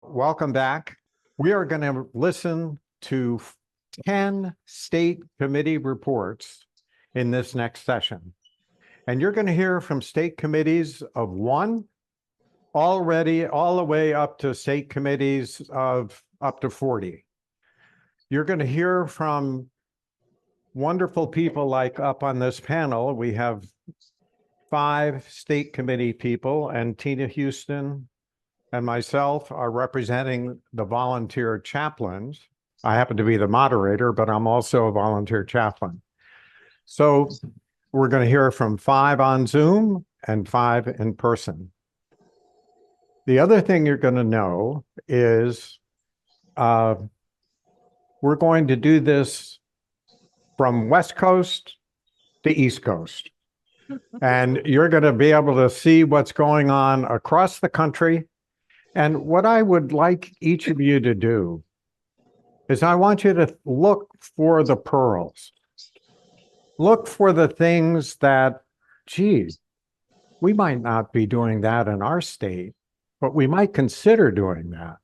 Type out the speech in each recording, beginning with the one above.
welcome back. We are going to listen to 10 state committee reports in this next session. And you're going to hear from state committees of one already all the way up to state committees of up to 40. You're going to hear from wonderful people like up on this panel. We have 5 state committee people, and Tina Houston and myself are representing the volunteer chaplains. I happen to be the moderator, but I'm also a volunteer chaplain. So we're going to hear from 5 on Zoom and 5 in person. The other thing you're going to know is we're going to do this from West Coast to East Coast. And you're going to be able to see what's going on across the country. And what I would like each of you to do is I want you to look for the pearls. Look for the things that, geez, we might not be doing that in our state, but we might consider doing that.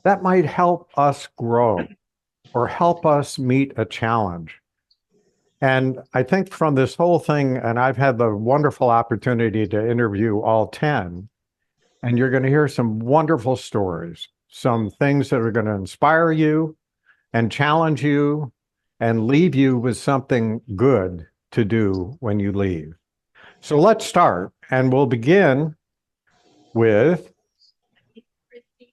That might help us grow or help us meet a challenge. And I think from this whole thing, and I've had the wonderful opportunity to interview all 10, and you're going to hear some wonderful stories, some things that are going to inspire you and challenge you and leave you with something good to do when you leave. So let's start, and we'll begin with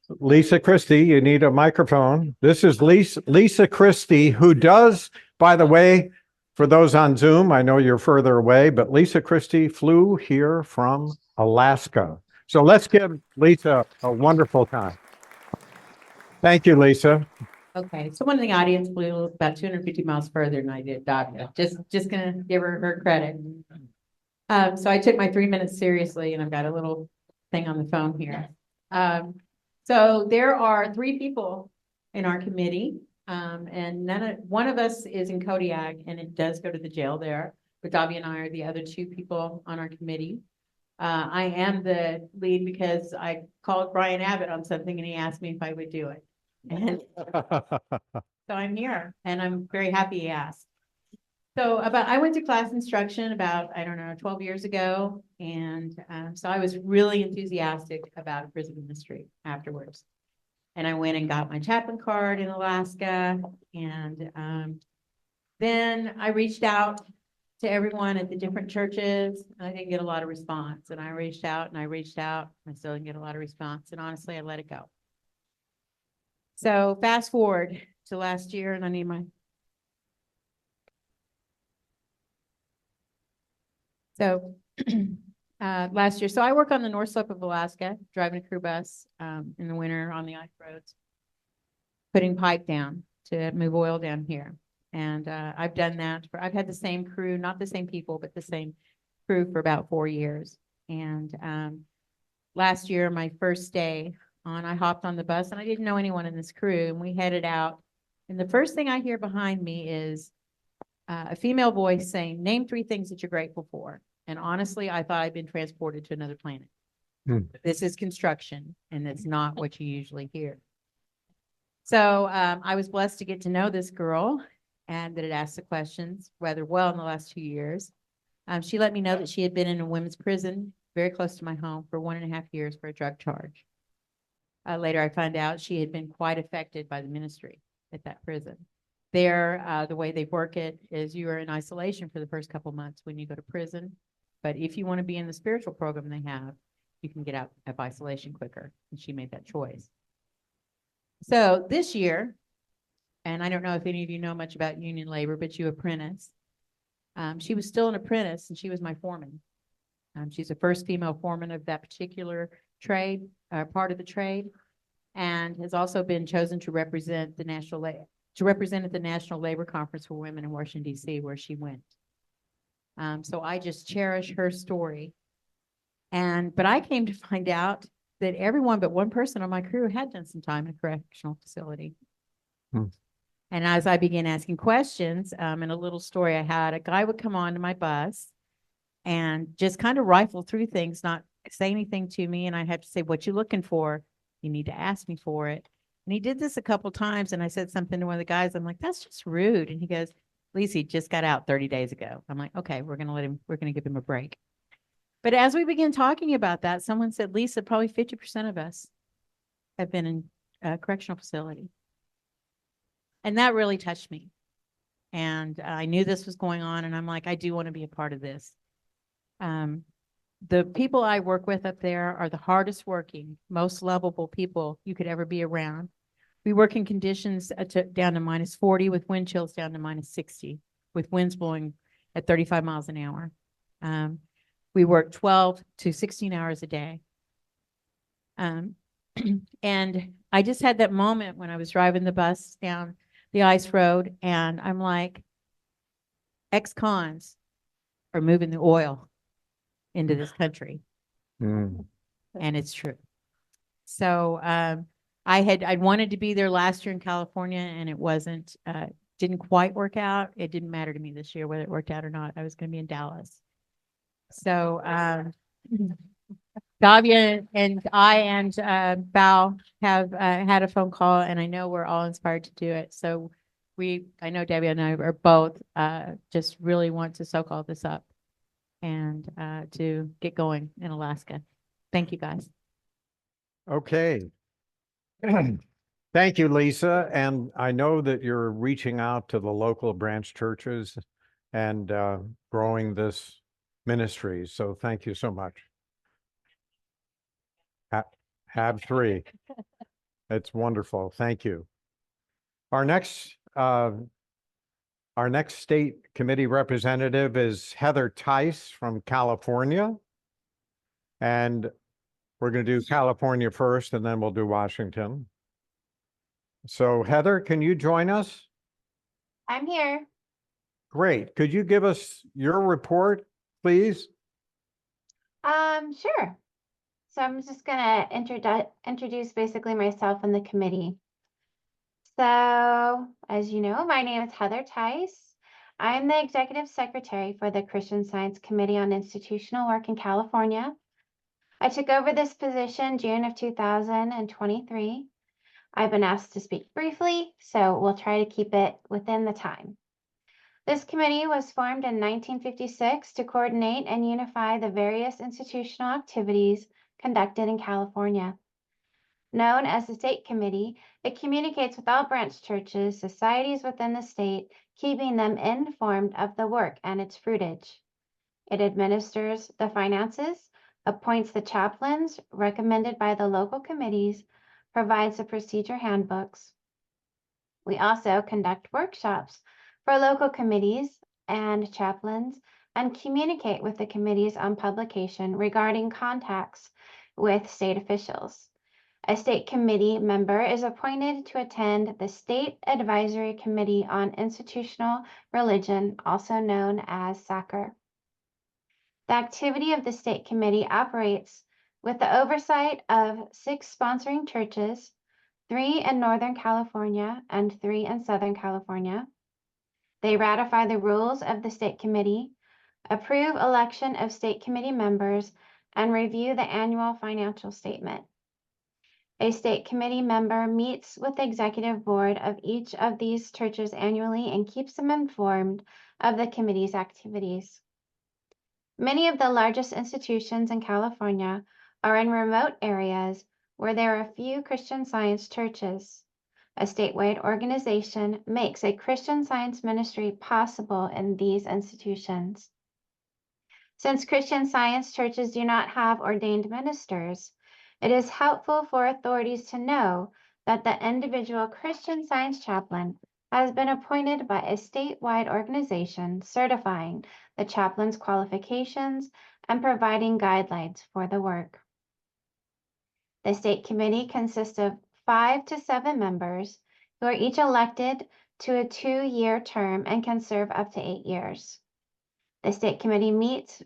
Lisa Kristy. You need a microphone. This is Lisa Kristy, who does, by the way, for those on Zoom, I know you're further away, but Lisa Kristy flew here from Alaska. So let's give Lisa a wonderful time. Thank you, Lisa. Okay, someone in the audience flew about 250 miles further than I did, Doctor. Just gonna give her credit. So I took my 3 minutes seriously, and I've got a little thing on the phone here. So there are 3 people in our committee, and one of us is in Kodiak, and it does go to the jail there. But Davi and I are the other 2 people on our committee. I am the lead because I called Brian Abbott on something, and he asked me if I would do it. And so I'm here, and I'm very happy he asked. So I went to class instruction about, 12 years ago. And so I was really enthusiastic about prison ministry afterwards. And I went and got my chaplain card in Alaska. And then I reached out to everyone at the different churches, and I didn't get a lot of response. And I reached out and I reached out, and I still didn't get a lot of response. And honestly, I let it go. So fast forward to last year, and I need my. So last year, so I work on the North Slope of Alaska, driving a crew bus in the winter on the ice roads, putting pipe down to move oil down here. And I've done that I've had the same crew, not the same people, but the same crew for about 4 years. And last year, my first day I hopped on the bus, and I didn't know anyone in this crew, and we headed out. And the first thing I hear behind me is a female voice saying, "Name 3 things that you're grateful for." And honestly, I thought I'd been transported to another planet. This is construction, and it's not what you usually hear. So I was blessed to get to know this girl, and that had asked the questions rather well in the last 2 years. She let me know that she had been in a women's prison very close to my home for 1.5 years for a drug charge. Later, I found out she had been quite affected by the ministry at that prison. There, the way they work it is you are in isolation for the first couple months when you go to prison. But if you want to be in the spiritual program they have, you can get out of isolation quicker. And she made that choice. So this year, and I don't know if any of you know much about union labor, but you apprentice. She was still an apprentice, and she was my foreman. She's the first female foreman of that particular trade, part of the trade, and has also been chosen to represent at the National Labor Conference for Women in Washington, D.C., where she went. So I just cherish her story. But I came to find out that everyone but one person on my crew had done some time in a correctional facility. And as I began asking questions, in a little story I had, a guy would come on to my bus and just kind of rifle through things, not say anything to me. And I had to say, "What you looking for?" You need to ask me for it. And he did this a couple times. And I said something to one of the guys. I'm like, that's just rude. And he goes, Lisa, he just got out 30 days ago. I'm like, okay, we're going to give him a break. But as we began talking about that, someone said, Lisa, probably 50% of us have been in a correctional facility. And that really touched me. And I knew this was going on. And I'm like, I do want to be a part of this. The people I work with up there are the hardest working, most lovable people you could ever be around. We work in conditions down to -40 with wind chills down to -60 with winds blowing at 35 miles an hour. We work 12 to 16 hours a day. And I just had that moment when I was driving the bus down the ice road, and I'm like, ex-cons are moving the oil into this country. And it's true. So I wanted to be there last year in California, and it didn't quite work out. It didn't matter to me this year whether it worked out or not. I was going to be in Dallas. So Davia and I and Bao have had a phone call, and I know we're all inspired to do it. So I know Debbie and I are both just really want to soak all this up and to get going in Alaska. Thank you, guys. Okay. Thank you, Lisa. And I know that you're reaching out to the local branch churches and growing this ministry. So thank you so much. Have three. It's wonderful. Thank you. Our next state committee representative is Heather Tice from California. And we're going to do California first, and then we'll do Washington. So Heather, can you join us? I'm here. Great. Could you give us your report, please? Sure. So I'm just gonna introduce basically myself and the committee. So, as you know, my name is Heather Tice. I'm the Executive Secretary for the Christian Science Committee on Institutional Work in California. I took over this position June of 2023. I've been asked to speak briefly, so we'll try to keep it within the time. This committee was formed in 1956 to coordinate and unify the various institutional activities conducted in California. Known as the State Committee, it communicates with all branch churches, societies within the state, keeping them informed of the work and its fruitage. It administers the finances, appoints the chaplains recommended by the local committees, provides the procedure handbooks. We also conduct workshops for local committees and chaplains and communicate with the committees on publication regarding contacts with state officials. A state committee member is appointed to attend the State Advisory Committee on Institutional Religion, also known as SACR. The activity of the state committee operates with the oversight of 6 sponsoring churches, 3 in Northern California and 3 in Southern California. They ratify the rules of the state committee, approve election of state committee members, and review the annual financial statement. A state committee member meets with the executive board of each of these churches annually and keeps them informed of the committee's activities. Many of the largest institutions in California are in remote areas where there are few Christian Science churches. A statewide organization makes a Christian Science ministry possible in these institutions. Since Christian Science churches do not have ordained ministers, it is helpful for authorities to know that the individual Christian Science chaplain has been appointed by a statewide organization certifying the chaplain's qualifications and providing guidelines for the work. The state committee consists of 5 to 7 members who are each elected to a 2-year term and can serve up to 8 years. The state committee meets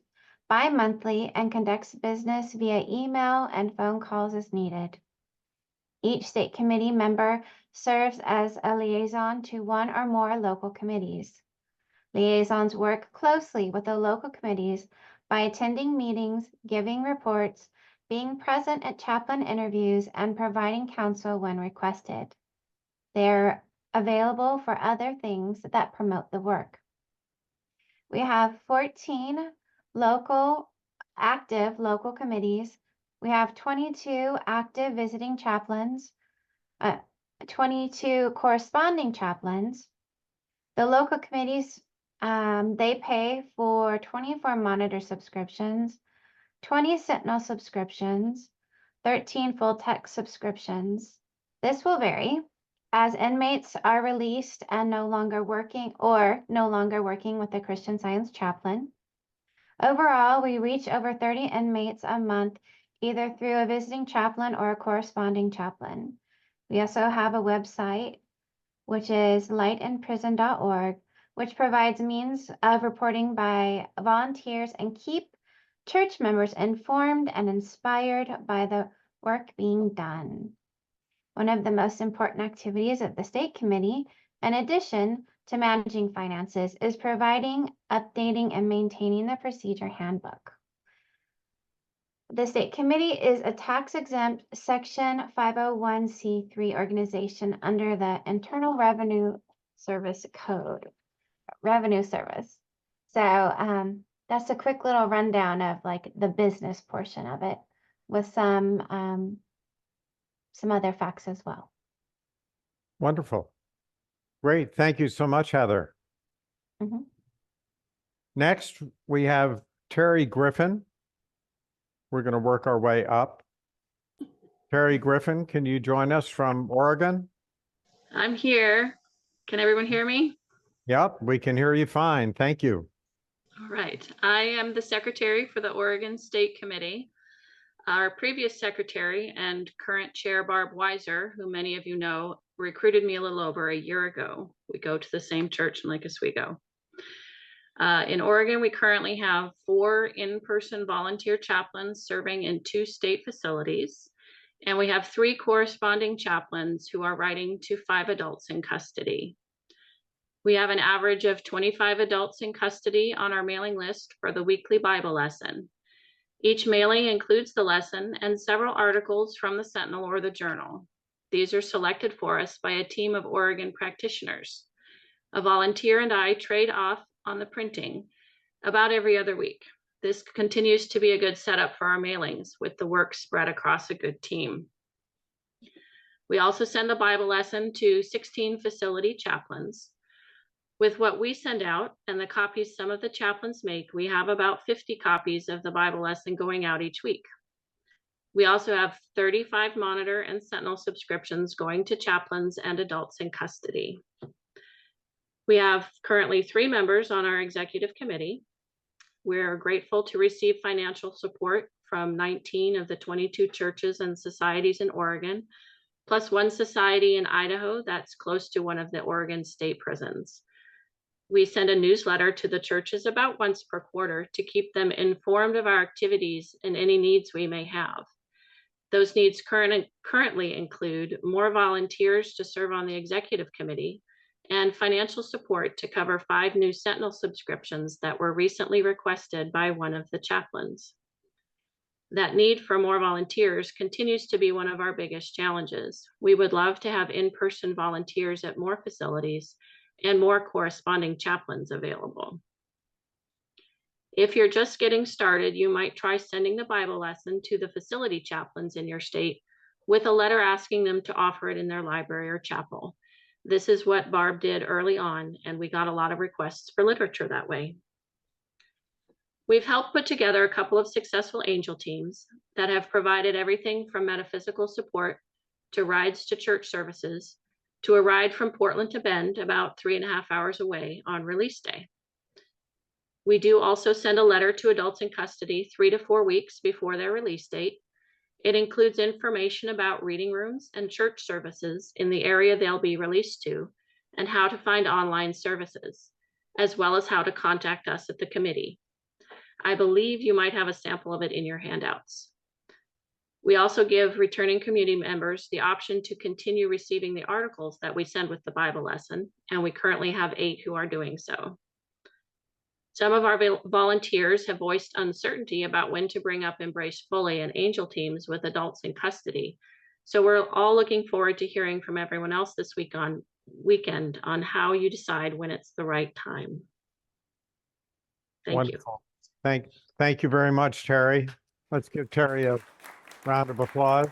bi-monthly and conducts business via email and phone calls as needed. Each state committee member serves as a liaison to 1 or more local committees. Liaisons work closely with the local committees by attending meetings, giving reports, being present at chaplain interviews, and providing counsel when requested. They're available for other things that promote the work. We have 14 active local committees. We have 22 active visiting chaplains, 22 corresponding chaplains. The local committees, they pay for 24 monitor subscriptions, 20 Sentinel subscriptions, 13 full text subscriptions. This will vary as inmates are released and no longer working with the Christian Science chaplain. Overall, we reach over 30 inmates a month, either through a visiting chaplain or a corresponding chaplain. We also have a website, which is lightinprison.org, which provides means of reporting by volunteers and keep church members informed and inspired by the work being done. One of the most important activities of the state committee, in addition to managing finances, is providing, updating, and maintaining the procedure handbook. The state committee is a tax-exempt Section 501c3 organization under the Internal Revenue Service Code, Revenue Service. So that's a quick little rundown of like the business portion of it with some other facts as well. Wonderful. Great. Thank you so much, Heather. Mhm. Next, we have Terri Griffin. We're going to work our way up. Terri Griffin, can you join us from Oregon? I'm here. Can everyone hear me? Yep, we can hear you fine. Thank you. All right. I am the secretary for the Oregon State Committee. Our previous secretary and current chair, Barb Weiser, who many of you know, recruited me a little over a year ago. We go to the same church in Lake Oswego. In Oregon, we currently have 4 in-person volunteer chaplains serving in 2 state facilities, and we have 3 corresponding chaplains who are writing to 5 adults in custody. We have an average of 25 adults in custody on our mailing list for the weekly Bible lesson. Each mailing includes the lesson and several articles from the Sentinel or the Journal. These are selected for us by a team of Oregon practitioners. A volunteer and I trade off on the printing about every other week. This continues to be a good setup for our mailings with the work spread across a good team. We also send the Bible lesson to 16 facility chaplains. With what we send out and the copies some of the chaplains make, we have about 50 copies of the Bible lesson going out each week. We also have 35 Monitor and Sentinel subscriptions going to chaplains and adults in custody. We have currently 3 members on our executive committee. We're grateful to receive financial support from 19 of the 22 churches and societies in Oregon, plus 1 society in Idaho that's close to one of the Oregon state prisons. We send a newsletter to the churches about once per quarter to keep them informed of our activities and any needs we may have. Those needs currently include more volunteers to serve on the executive committee and financial support to cover 5 new Sentinel subscriptions that were recently requested by one of the chaplains. That need for more volunteers continues to be one of our biggest challenges. We would love to have in-person volunteers at more facilities and more corresponding chaplains available. If you're just getting started, you might try sending the Bible lesson to the facility chaplains in your state with a letter asking them to offer it in their library or chapel. This is what Barb did early on, and we got a lot of requests for literature that way. We've helped put together a couple of successful angel teams that have provided everything from metaphysical support to rides to church services to a ride from Portland to Bend, about 3.5 hours away, on release day. We do also send a letter to adults in custody 3 to 4 weeks before their release date. It includes information about reading rooms and church services in the area they'll be released to and how to find online services, as well as how to contact us at the committee. I believe you might have a sample of it in your handouts. We also give returning community members the option to continue receiving the articles that we send with the Bible lesson, and we currently have 8 who are doing so. Some of our volunteers have voiced uncertainty about when to bring up Embrace Fully and Angel teams with adults in custody. So we're all looking forward to hearing from everyone else this weekend on how you decide when it's the right time. Thank you. Wonderful. Thank you very much, Terri. Let's give Terri a round of applause.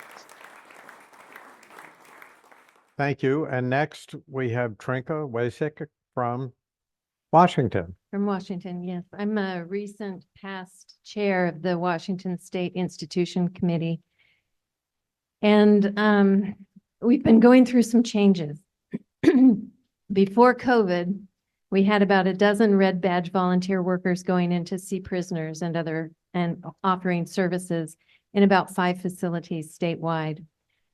Thank you. And next we have Trinka Wasik from Washington. From Washington, yes. I'm a recent past chair of the Washington State Institution Committee. And we've been going through some changes. Before COVID, we had about a dozen red badge volunteer workers going in to see prisoners and offering services in about 5 facilities statewide.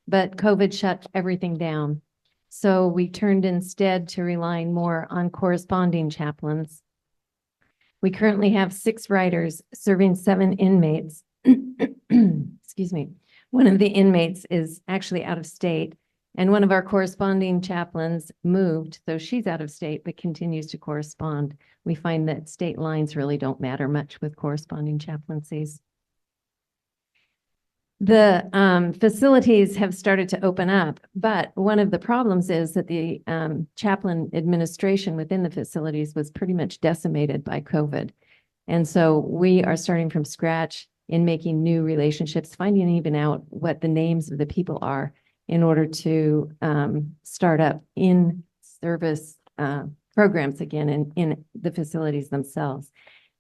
But COVID shut everything down. So we turned instead to relying more on corresponding chaplains. We currently have 6 writers serving 7 inmates. Excuse me. One of the inmates is actually out of state, and one of our corresponding chaplains moved, so she's out of state, but continues to correspond. We find that state lines really don't matter much with corresponding chaplaincies. The facilities have started to open up, but one of the problems is that the chaplain administration within the facilities was pretty much decimated by COVID. And so we are starting from scratch in making new relationships, finding even out what the names of the people are in order to start up in-service programs again in the facilities themselves.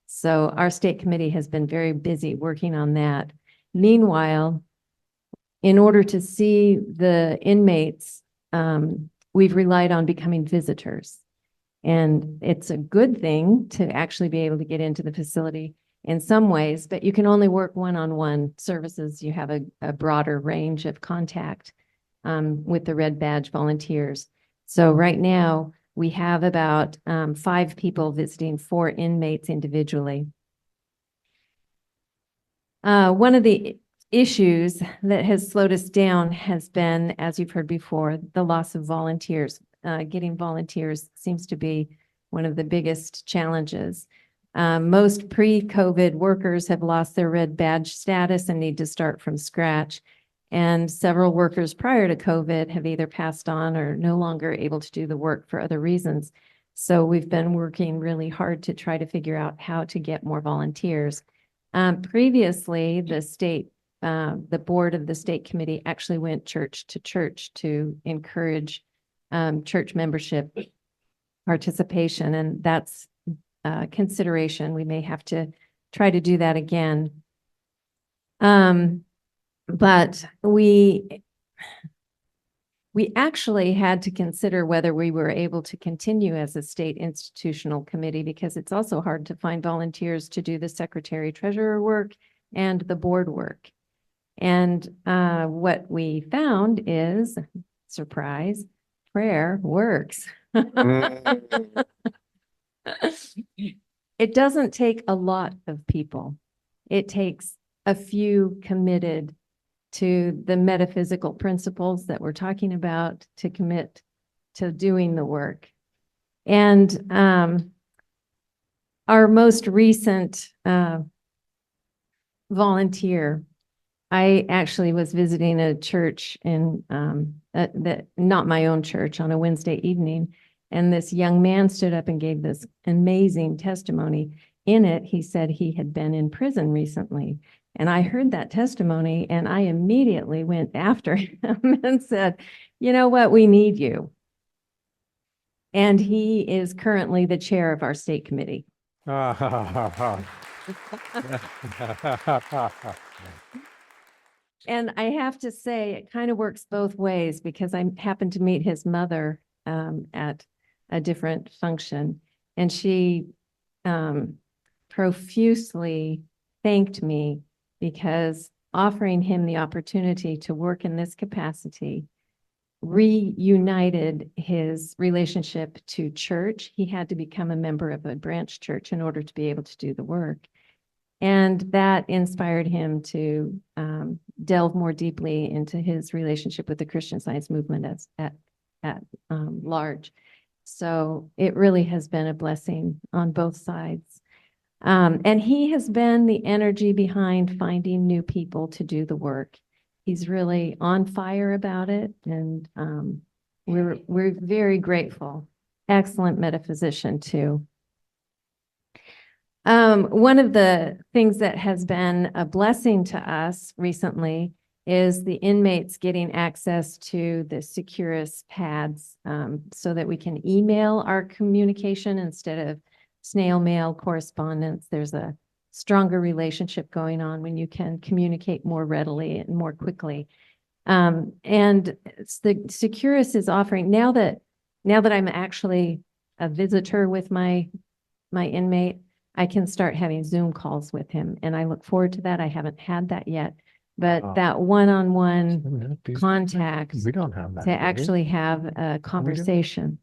So our state committee has been very busy working on that. Meanwhile, in order to see the inmates, we've relied on becoming visitors. And it's a good thing to actually be able to get into the facility in some ways, but you can only work one-on-one services. You have a broader range of contact with the Red Badge volunteers. So right now we have about 5 people visiting 4 inmates individually. One of the issues that has slowed us down has been, as you've heard before, the loss of volunteers. Getting volunteers seems to be one of the biggest challenges. Most pre-COVID workers have lost their red badge status and need to start from scratch. And several workers prior to COVID have either passed on or no longer able to do the work for other reasons. So we've been working really hard to try to figure out how to get more volunteers. Previously, the board of the state committee actually went church to church to encourage church membership participation, and that's consideration. We may have to try to do that again. But we actually had to consider whether we were able to continue as a state institutional committee, because it's also hard to find volunteers to do the secretary treasurer work and the board work. And what we found is, surprise, prayer works. It doesn't take a lot of people. It takes a few committed to the metaphysical principles that we're talking about to commit to doing the work. And our most recent volunteer, I actually was visiting a church in not my own church on a Wednesday evening, and this young man stood up and gave this amazing testimony. In it, he said he had been in prison recently. And I heard that testimony and I immediately went after him and said, you know what, we need you. And he is currently the chair of our state committee. And I have to say, it kind of works both ways, because I happened to meet his mother at a different function, and she profusely thanked me, because offering him the opportunity to work in this capacity reunited his relationship to church. He had to become a member of a branch church in order to be able to do the work. And that inspired him to delve more deeply into his relationship with the Christian Science movement at large. So it really has been a blessing on both sides. And he has been the energy behind finding new people to do the work. He's really on fire about it, and we're very grateful. Excellent metaphysician too. One of the things that has been a blessing to us recently is the inmates getting access to the Securus pads, so that we can email our communication instead of snail mail correspondence. There's a stronger relationship going on when you can communicate more readily and more quickly. And the Securus is offering, now that I'm actually a visitor with my inmate, I can start having Zoom calls with him, and I look forward to that. I haven't had that yet, but that one-on-one contact We don't have that. to do we? actually have a conversation.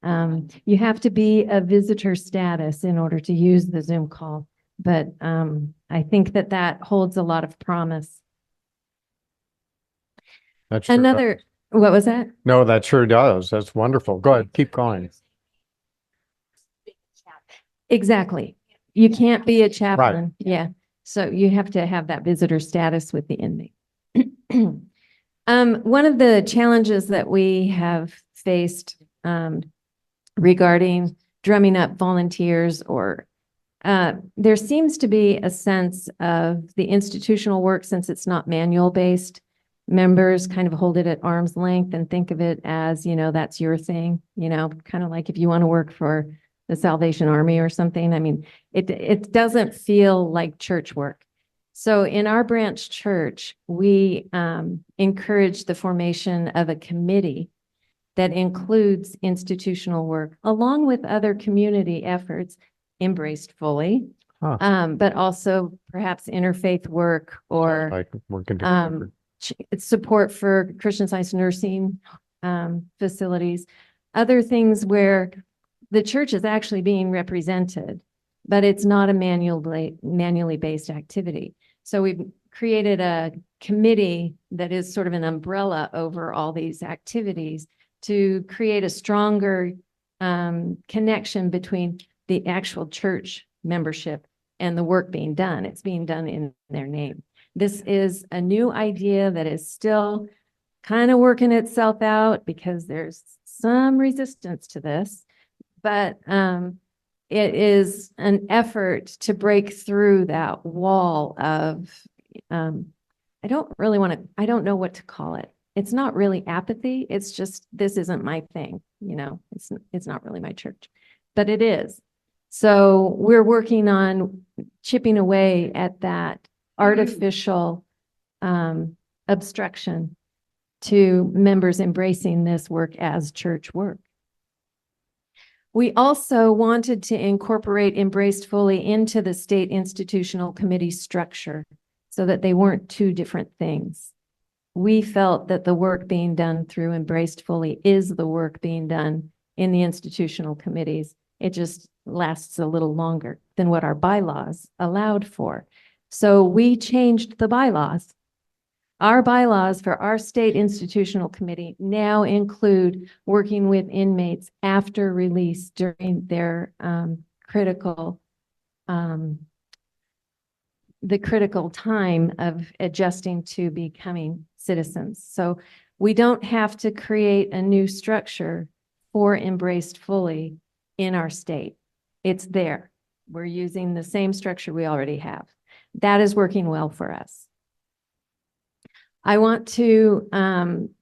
You have to be a visitor status in order to use the Zoom call, but I think that holds a lot of promise. That sure does. Another, what was that? No, that sure does. That's wonderful. Go ahead, keep going. Exactly. You can't be a chaplain. Yeah. So you have to have that visitor status with the inmate. One of the challenges that we have faced regarding drumming up volunteers, or there seems to be a sense of the institutional work, since it's not manual based. Members kind of hold it at arm's length and think of it as, that's your thing, kind of like if you want to work for the Salvation Army or something. I mean, it doesn't feel like church work. So in our branch church, we encourage the formation of a committee that includes institutional work, along with other community efforts embraced fully, but also perhaps interfaith work, or Like working together. support for Christian Science nursing facilities, other things where the church is actually being represented, but it's not a manually based activity. So we've created a committee that is sort of an umbrella over all these activities to create a stronger connection between the actual church membership and the work being done. It's being done in their name. This is a new idea that is still kind of working itself out because there's some resistance to this, but it is an effort to break through that wall of, I don't know what to call it. It's not really apathy. It's just, this isn't my thing. It's not really my church, but it is. So we're working on chipping away at that artificial obstruction to members embracing this work as church work. We also wanted to incorporate Embraced Fully into the state institutional committee structure so that they weren't two different things. We felt that the work being done through Embraced Fully is the work being done in the institutional committees. It just lasts a little longer than what our bylaws allowed for. So we changed the bylaws. Our bylaws for our state institutional committee now include working with inmates after release during their critical time of adjusting to becoming citizens. So we don't have to create a new structure for Embraced Fully in our state. It's there. We're using the same structure we already have. That is working well for us. I want to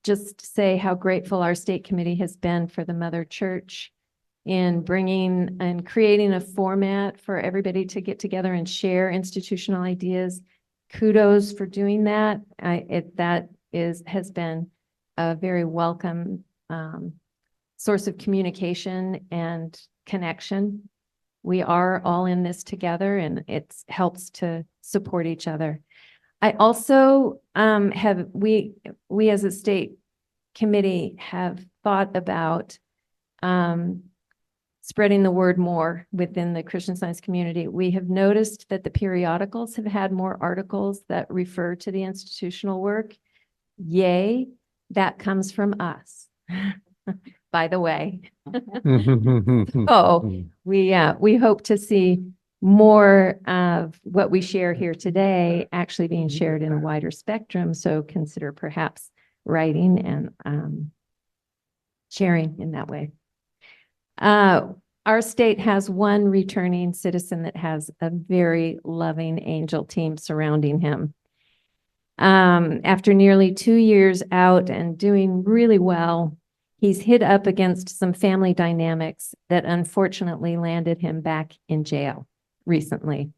just say how grateful our state committee has been for the Mother Church in bringing and creating a format for everybody to get together and share institutional ideas. Kudos for doing that. That has been a very welcome source of communication and connection. We are all in this together, and it helps to support each other. I also we as a state committee have thought about spreading the word more within the Christian Science community. We have noticed that the periodicals have had more articles that refer to the institutional work. Yay, that comes from us, by the way. Oh, we hope to see more of what we share here today actually being shared in a wider spectrum. So consider perhaps writing and sharing in that way. Our state has one returning citizen that has a very loving angel team surrounding him. After nearly 2 years out and doing really well, he's hit up against some family dynamics that unfortunately landed him back in jail recently.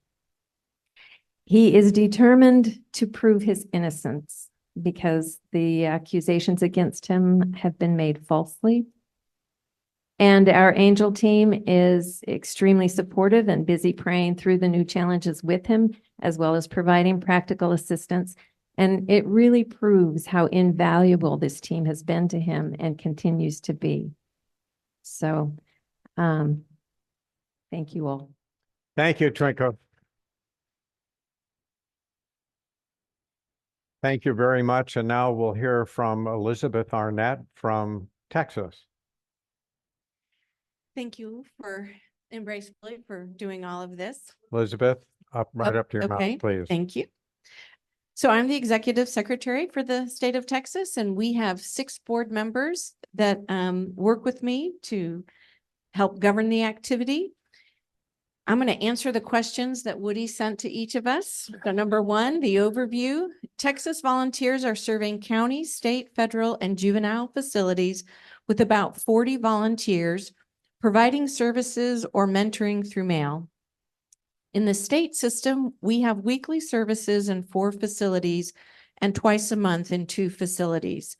He is determined to prove his innocence because the accusations against him have been made falsely. And our angel team is extremely supportive and busy praying through the new challenges with him, as well as providing practical assistance. And it really proves how invaluable this team has been to him and continues to be. So, thank you all. Thank you, Trinka. Thank you very much. And now we'll hear from Elizabeth Arnett from Texas. Thank you for embracing for doing all of this. Elizabeth, right Oh, up to your okay, mouth, please. Thank you. So I'm the executive secretary for the state of Texas, and we have 6 board members that work with me to help govern the activity. I'm going to answer the questions that Woody sent to each of us. So number 1, the overview. Texas volunteers are serving county, state, federal, and juvenile facilities with about 40 volunteers, providing services or mentoring through mail. In the state system, we have weekly services in 4 facilities and twice a month in 2 facilities.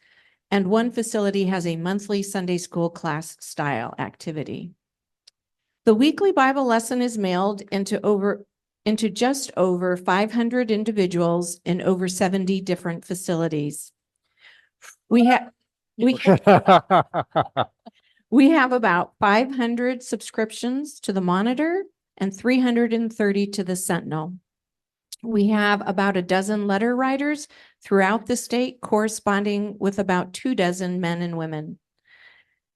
And 1 facility has a monthly Sunday school class style activity. The weekly Bible lesson is mailed into just over 500 individuals in over 70 different facilities. We have about 500 subscriptions to the Monitor and 330 to the Sentinel. We have about a dozen letter writers throughout the state, corresponding with about 24 men and women.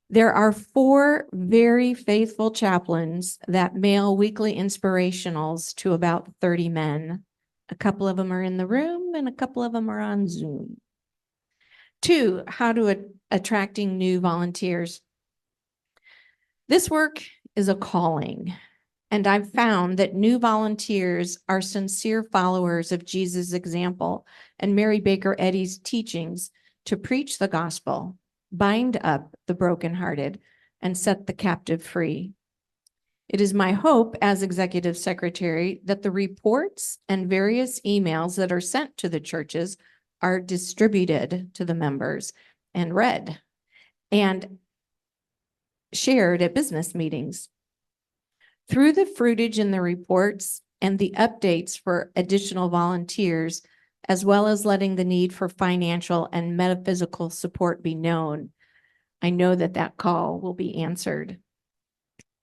There are 4 very faithful chaplains that mail weekly inspirationals to about 30 men. A couple of them are in the room and a couple of them are on Zoom. 2, how to attracting new volunteers. This work is a calling, and I've found that new volunteers are sincere followers of Jesus' example and Mary Baker Eddy's teachings to preach the gospel, bind up the brokenhearted, and set the captive free. It is my hope as executive secretary that the reports and various emails that are sent to the churches are distributed to the members and read and shared at business meetings. Through the fruitage in the reports and the updates for additional volunteers, as well as letting the need for financial and metaphysical support be known, I know that that call will be answered.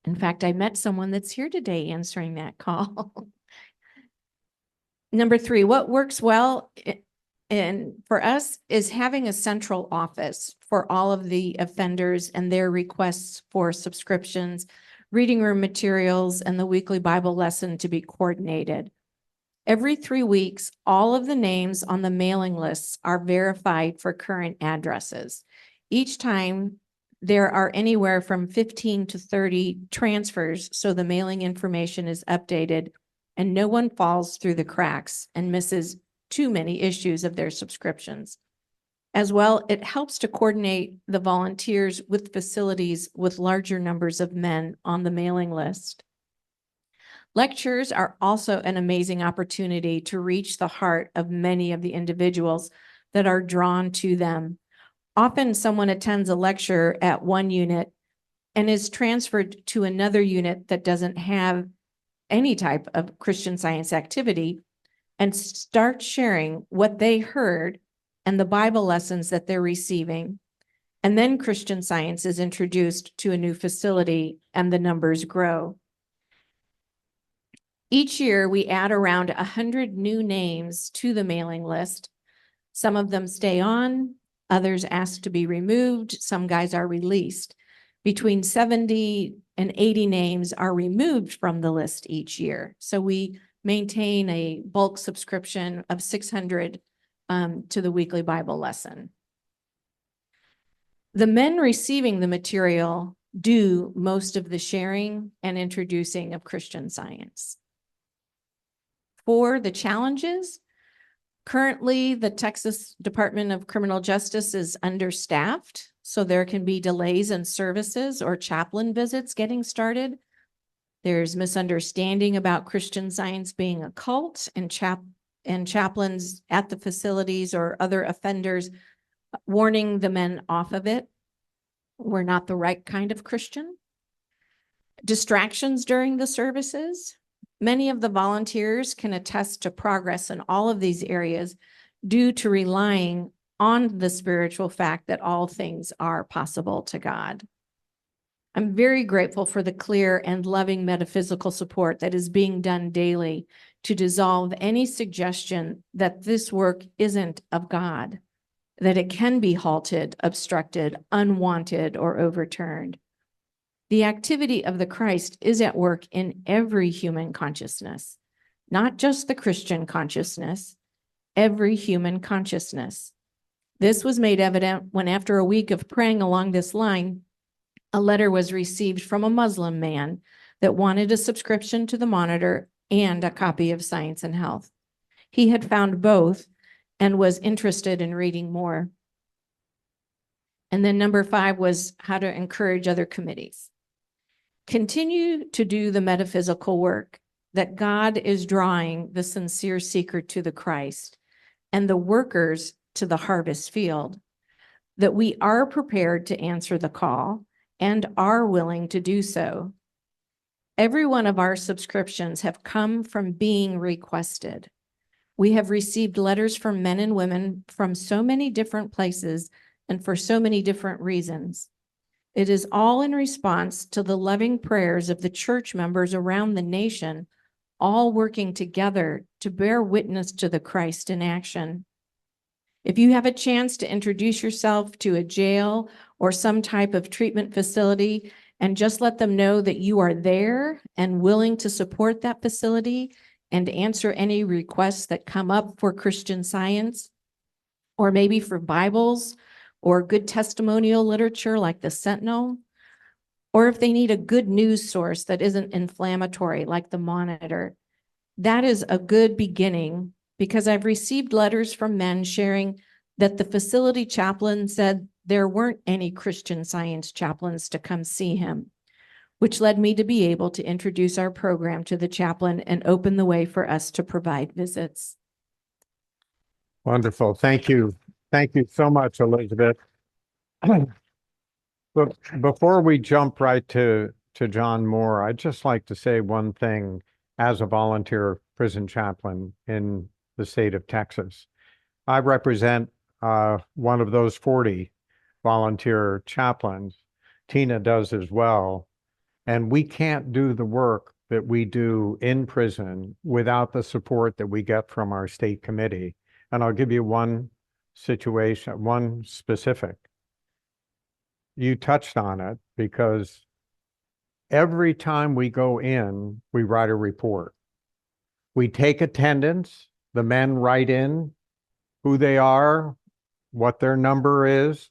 In fact, I met someone that's here today answering that call. Number 3, what works well and for us is having a central office for all of the offenders and their requests for subscriptions, reading room materials, and the weekly Bible lesson to be coordinated. Every 3 weeks, all of the names on the mailing lists are verified for current addresses. Each time, there are anywhere from 15 to 30 transfers, so the mailing information is updated and no one falls through the cracks and misses too many issues of their subscriptions. As well, it helps to coordinate the volunteers with facilities with larger numbers of men on the mailing list. Lectures are also an amazing opportunity to reach the heart of many of the individuals that are drawn to them. Often someone attends a lecture at one unit and is transferred to another unit that doesn't have any type of Christian Science activity and start sharing what they heard and the Bible lessons that they're receiving. And then Christian Science is introduced to a new facility and the numbers grow. Each year, we add around 100 new names to the mailing list. Some of them stay on, others ask to be removed, some guys are released. Between 70 and 80 names are removed from the list each year. So we maintain a bulk subscription of 600 to the weekly Bible lesson. The men receiving the material do most of the sharing and introducing of Christian Science. For the challenges, currently the Texas Department of Criminal Justice is understaffed, so there can be delays in services or chaplain visits getting started. There's misunderstanding about Christian Science being a cult, and chaplains at the facilities or other offenders warning the men off of it. We're not the right kind of Christian. Distractions during the services. Many of the volunteers can attest to progress in all of these areas due to relying on the spiritual fact that all things are possible to God. I'm very grateful for the clear and loving metaphysical support that is being done daily to dissolve any suggestion that this work isn't of God, that it can be halted, obstructed, unwanted, or overturned. The activity of the Christ is at work in every human consciousness, not just the Christian consciousness, every human consciousness. This was made evident when, after a week of praying along this line, a letter was received from a Muslim man that wanted a subscription to the Monitor and a copy of Science and Health. He had found both and was interested in reading more. And then number 5 was how to encourage other committees. Continue to do the metaphysical work that God is drawing the sincere seeker to the Christ and the workers to the harvest field, that we are prepared to answer the call and are willing to do so. Every one of our subscriptions have come from being requested. We have received letters from men and women from so many different places and for so many different reasons. It is all in response to the loving prayers of the church members around the nation, all working together to bear witness to the Christ in action. If you have a chance to introduce yourself to a jail or some type of treatment facility and just let them know that you are there and willing to support that facility and answer any requests that come up for Christian Science, or maybe for Bibles or good testimonial literature like the Sentinel, or if they need a good news source that isn't inflammatory like the Monitor, that is a good beginning, because I've received letters from men sharing that the facility chaplain said there weren't any Christian Science chaplains to come see him, which led me to be able to introduce our program to the chaplain and open the way for us to provide visits. Wonderful. Thank you. Thank you so much, Elizabeth. But before we jump right to John Moore, I'd just like to say one thing as a volunteer prison chaplain in the state of Texas. I represent one of those 40 volunteer chaplains. Tina does as well. And we can't do the work that we do in prison without the support that we get from our state committee. And I'll give you one situation, one specific. You touched on it, because every time we go in, we write a report. We take attendance, the men write in who they are, what their number is,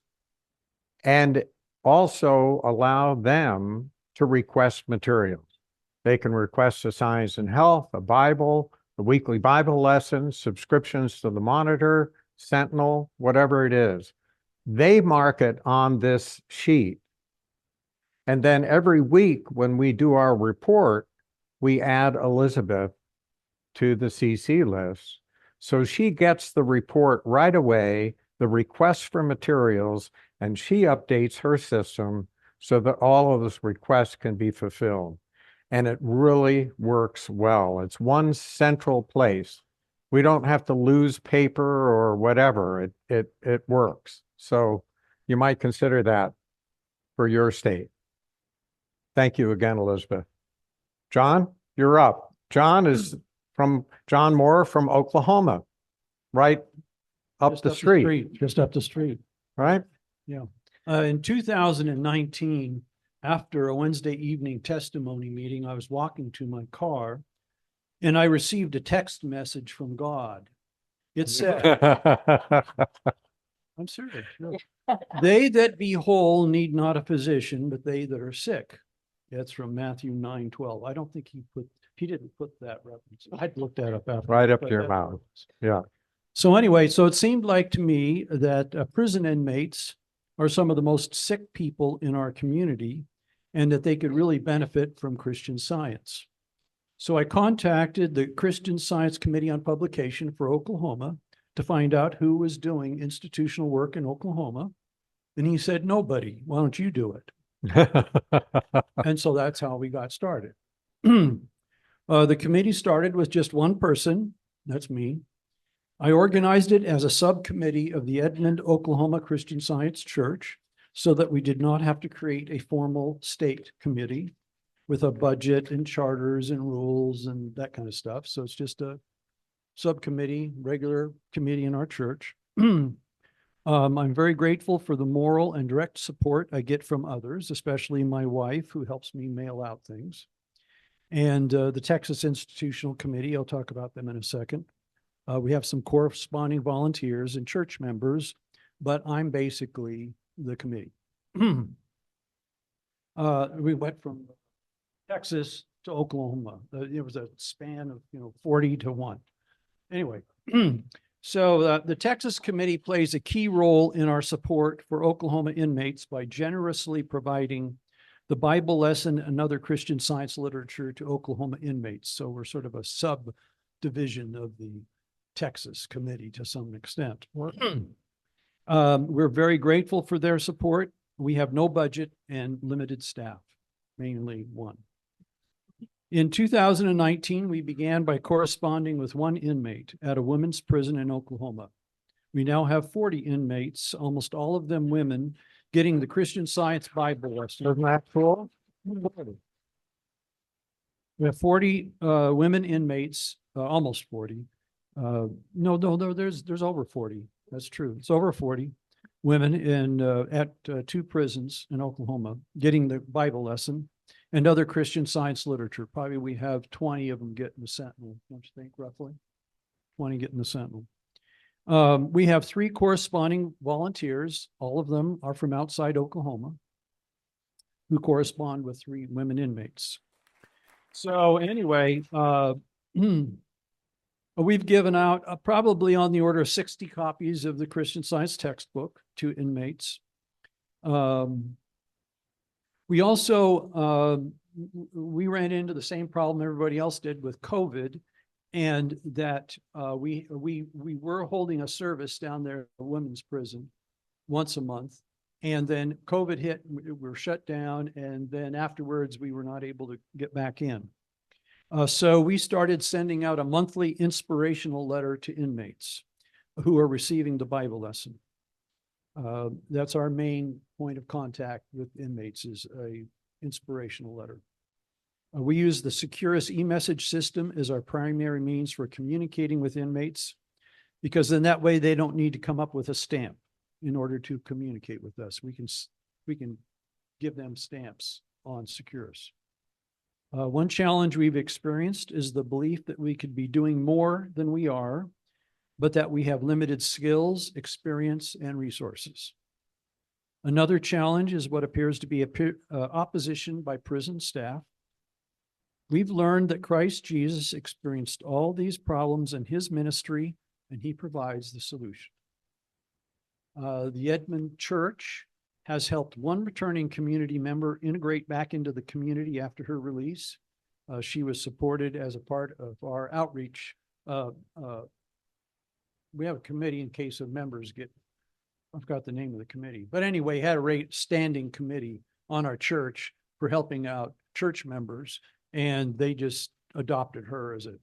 and also allow them to request materials. They can request a Science and Health, a Bible, a weekly Bible lesson, subscriptions to the Monitor, Sentinel, whatever it is. They mark it on this sheet. And then every week when we do our report, we add Elizabeth to the CC list. So she gets the report right away, the request for materials, and she updates her system so that all of those requests can be fulfilled. And it really works well. It's one central place. We don't have to lose paper or whatever. It works. So you might consider that for your state. Thank you again, Elizabeth. John, you're up. John Moore from Oklahoma, right up Just the up street, Just up the street. right? In 2019, after a Wednesday evening testimony meeting, I was walking to my car and I received a text message from God. It said, I'm serious. No. They that be whole need not a physician, but they that are sick. That's from Matthew 9:12. I don't think he didn't put that reference. I'd look that up after. Right up but to your that's mouth. what it is. Yeah. So anyway, so it seemed like to me that prison inmates are some of the most sick people in our community and that they could really benefit from Christian Science. So I contacted the Christian Science Committee on Publication for Oklahoma to find out who was doing institutional work in Oklahoma. And he said, nobody. Why don't you do it? And so that's how we got started. The committee started with just one person. That's me. I organized it as a subcommittee of the Edmond, Oklahoma Christian Science Church so that we did not have to create a formal state committee with a budget and charters and rules and that kind of stuff. So it's just a subcommittee, regular committee in our church. I'm very grateful for the moral and direct support I get from others, especially my wife, who helps me mail out things. And the Texas Institutional Committee, I'll talk about them in a second. We have some corresponding volunteers and church members, but I'm basically the committee. We went from Texas to Oklahoma. It was a span of 40 to 1. Anyway, so the Texas committee plays a key role in our support for Oklahoma inmates by generously providing the Bible lesson and other Christian Science literature to Oklahoma inmates. So we're sort of a subdivision of the Texas committee to some extent. We're very grateful for their support. We have no budget and limited staff, mainly one. In 2019, we began by corresponding with one inmate at a women's prison in Oklahoma. We now have 40 inmates, almost all of them women, getting the Christian Science Bible lesson. Isn't that cool? We have 40 women inmates, almost 40. No, there's over 40. That's true. It's over 40 women at 2 prisons in Oklahoma getting the Bible lesson and other Christian Science literature. Probably we have 20 of them getting the Sentinel, don't you think, roughly? 20 getting the Sentinel. We have 3 corresponding volunteers. All of them are from outside Oklahoma who correspond with 3 women inmates. So anyway, we've given out probably on the order of 60 copies of the Christian Science textbook to inmates. We also, we ran into the same problem everybody else did with COVID, and that we were holding a service down there at the women's prison once a month. And then COVID hit, we were shut down. And then afterwards, we were not able to get back in. So we started sending out a monthly inspirational letter to inmates who are receiving the Bible lesson. That's our main point of contact with inmates, is a inspirational letter. We use the Securus e-message system as our primary means for communicating with inmates, because then that way they don't need to come up with a stamp in order to communicate with us. We can give them stamps on Securus. One challenge we've experienced is the belief that we could be doing more than we are, but that we have limited skills, experience, and resources. Another challenge is what appears to be opposition by prison staff. We've learned that Christ Jesus experienced all these problems in his ministry, and he provides the solution. The Edmond Church has helped one returning community member integrate back into the community after her release. She was supported as a part of our outreach. We have a committee in case of members get, I forgot the name of the committee, but anyway, had a standing committee on our church for helping out church members, and they just adopted her as a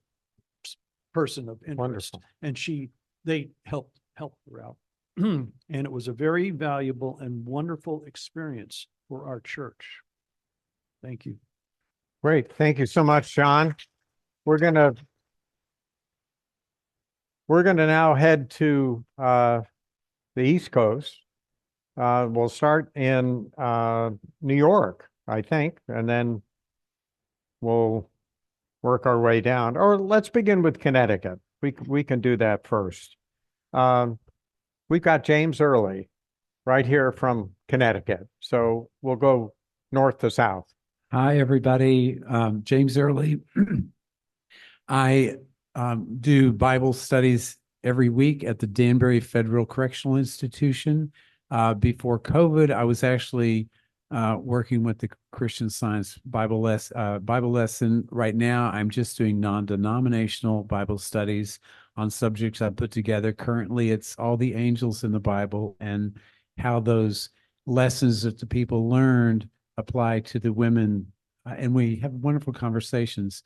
person of interest. Wonderful. And they helped her out. And it was a very valuable and wonderful experience for our church. Thank you. Great. Thank you so much, John. We're gonna now head to the East Coast. We'll start in New York. I think, and then we'll work our way down. Or let's begin with Connecticut. We can do that first. We've got James Early right here from Connecticut. So we'll go north to south. Hi, everybody. James Early. I do Bible studies every week at the Danbury Federal Correctional Institution. Before COVID, I was actually working with the Christian Science Bible lesson. Right now, I'm just doing non-denominational Bible studies on subjects I put together. Currently, it's all the angels in the Bible and how those lessons that the people learned apply to the women. And we have wonderful conversations.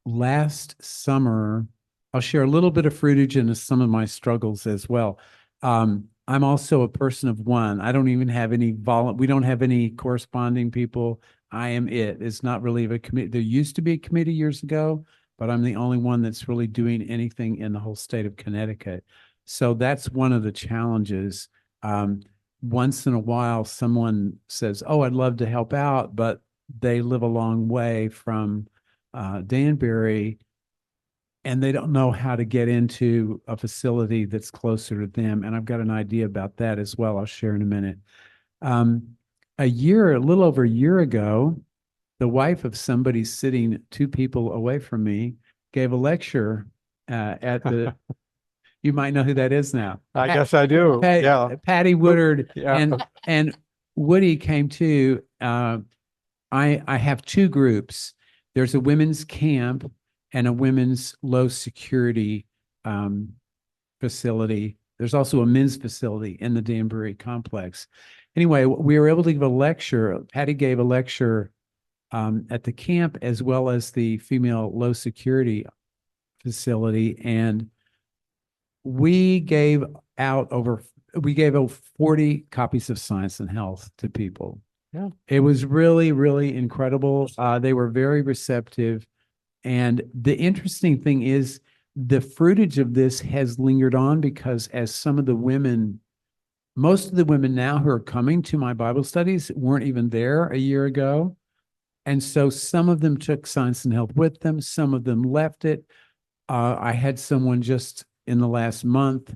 Last summer, I'll share a little bit of fruitage into some of my struggles as well. I'm also a person of one. I don't even have any we don't have any corresponding people. I am it. It's not really a committee. There used to be a committee years ago, but I'm the only one that's really doing anything in the whole state of Connecticut. So that's one of the challenges. Once in a while, someone says, "Oh, I'd love to help out," but they live a long way from Danbury, and they don't know how to get into a facility that's closer to them. And I've got an idea about that as well. I'll share in a minute. A little over a year ago, the wife of somebody sitting 2 people away from me gave a lecture at the, you might know who that is now. I guess I do. Yeah. Patty Woodard Yeah. and Woody came too. I have 2 groups. There's a women's camp and a women's low security facility. There's also a men's facility in the Danbury complex. Anyway, we were able to give a lecture. Patty gave a lecture at the camp as well as the female low security facility. And we gave over 40 copies of Science and Health to people. Yeah. It was really, really incredible. They were very receptive. And the interesting thing is the fruitage of this has lingered on because as some of the women, most of the women now who are coming to my Bible studies weren't even there a year ago. And so some of them took Science and Health with them. Some of them left it. I had someone just in the last month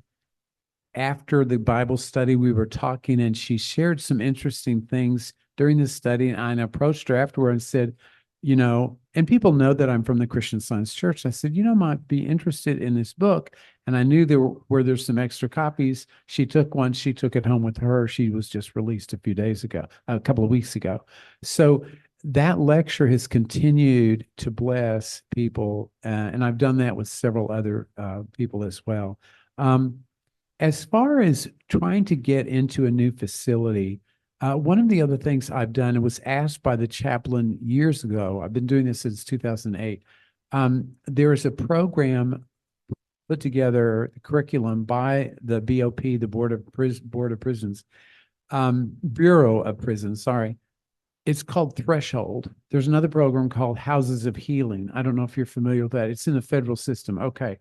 after the Bible study, we were talking and she shared some interesting things during the study. And I approached her afterward and said, and people know that I'm from the Christian Science Church. I said, might be interested in this book. And I knew there's some extra copies. She took one. She took it home with her. She was just released a couple of weeks ago. So that lecture has continued to bless people. And I've done that with several other people as well. As far as trying to get into a new facility, one of the other things I've done and was asked by the chaplain years ago, I've been doing this since 2008. There is a program put together, the curriculum by the BOP, the Bureau of Prisons, sorry. It's called Threshold. There's another program called Houses of Healing. I don't know if you're familiar with that. It's in the federal system. Okay.